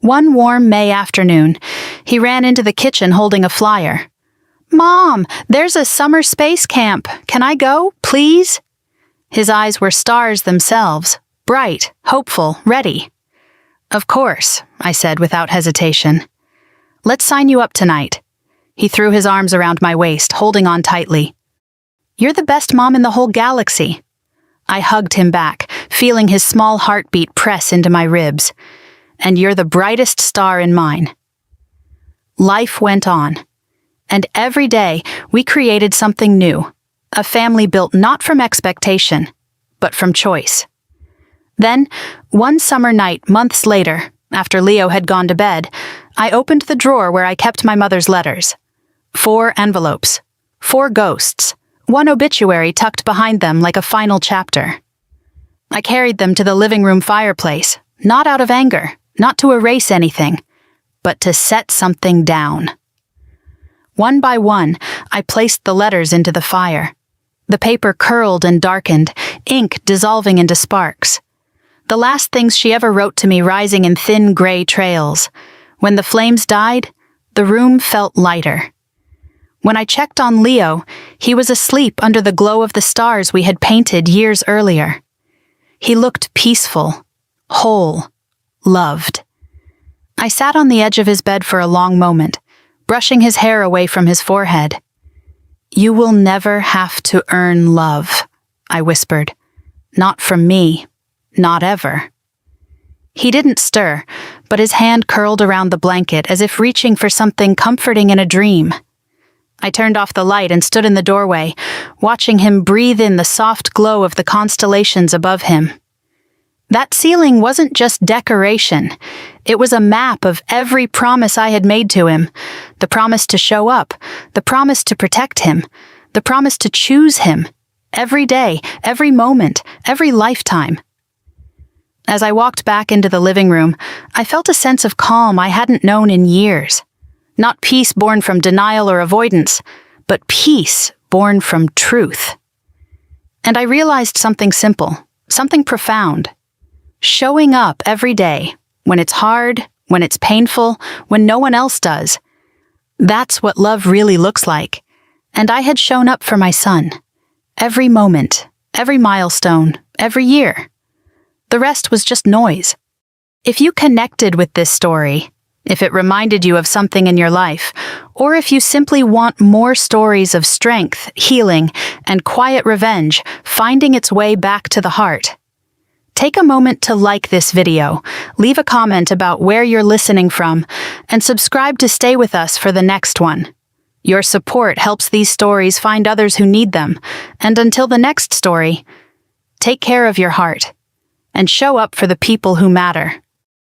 One warm May afternoon, he ran into the kitchen holding a flyer. "Mom, there's a summer space camp. Can I go, please?" His eyes were stars themselves, bright, hopeful, ready. "Of course," I said without hesitation. "Let's sign you up tonight." He threw his arms around my waist, holding on tightly. "You're the best mom in the whole galaxy." I hugged him back, feeling his small heartbeat press into my ribs. "And you're the brightest star in mine." Life went on. And every day, we created something new. A family built not from expectation, but from choice. Then, one summer night, months later, after Leo had gone to bed, I opened the drawer where I kept my mother's letters. 4 envelopes. 4 ghosts. 1 obituary tucked behind them like a final chapter. I carried them to the living room fireplace, not out of anger, not to erase anything, but to set something down. One by one, I placed the letters into the fire. The paper curled and darkened, ink dissolving into sparks. The last things she ever wrote to me rising in thin gray trails. When the flames died, the room felt lighter. When I checked on Leo, he was asleep under the glow of the stars we had painted years earlier. He looked peaceful, whole, loved. I sat on the edge of his bed for a long moment, brushing his hair away from his forehead. "You will never have to earn love," I whispered. "Not from me, not ever." He didn't stir, but his hand curled around the blanket as if reaching for something comforting in a dream. I turned off the light and stood in the doorway, watching him breathe in the soft glow of the constellations above him. That ceiling wasn't just decoration. It was a map of every promise I had made to him. The promise to show up, the promise to protect him, the promise to choose him, every day, every moment, every lifetime. As I walked back into the living room, I felt a sense of calm I hadn't known in years. Not peace born from denial or avoidance, but peace born from truth. And I realized something simple, something profound. Showing up every day, when it's hard, when it's painful, when no one else does. That's what love really looks like. And I had shown up for my son. Every moment, every milestone, every year. The rest was just noise. If you connected with this story, if it reminded you of something in your life, or if you simply want more stories of strength, healing, and quiet revenge finding its way back to the heart, take a moment to like this video, leave a comment about where you're listening from, and subscribe to stay with us for the next one. Your support helps these stories find others who need them, and until the next story, take care of your heart, and show up for the people who matter.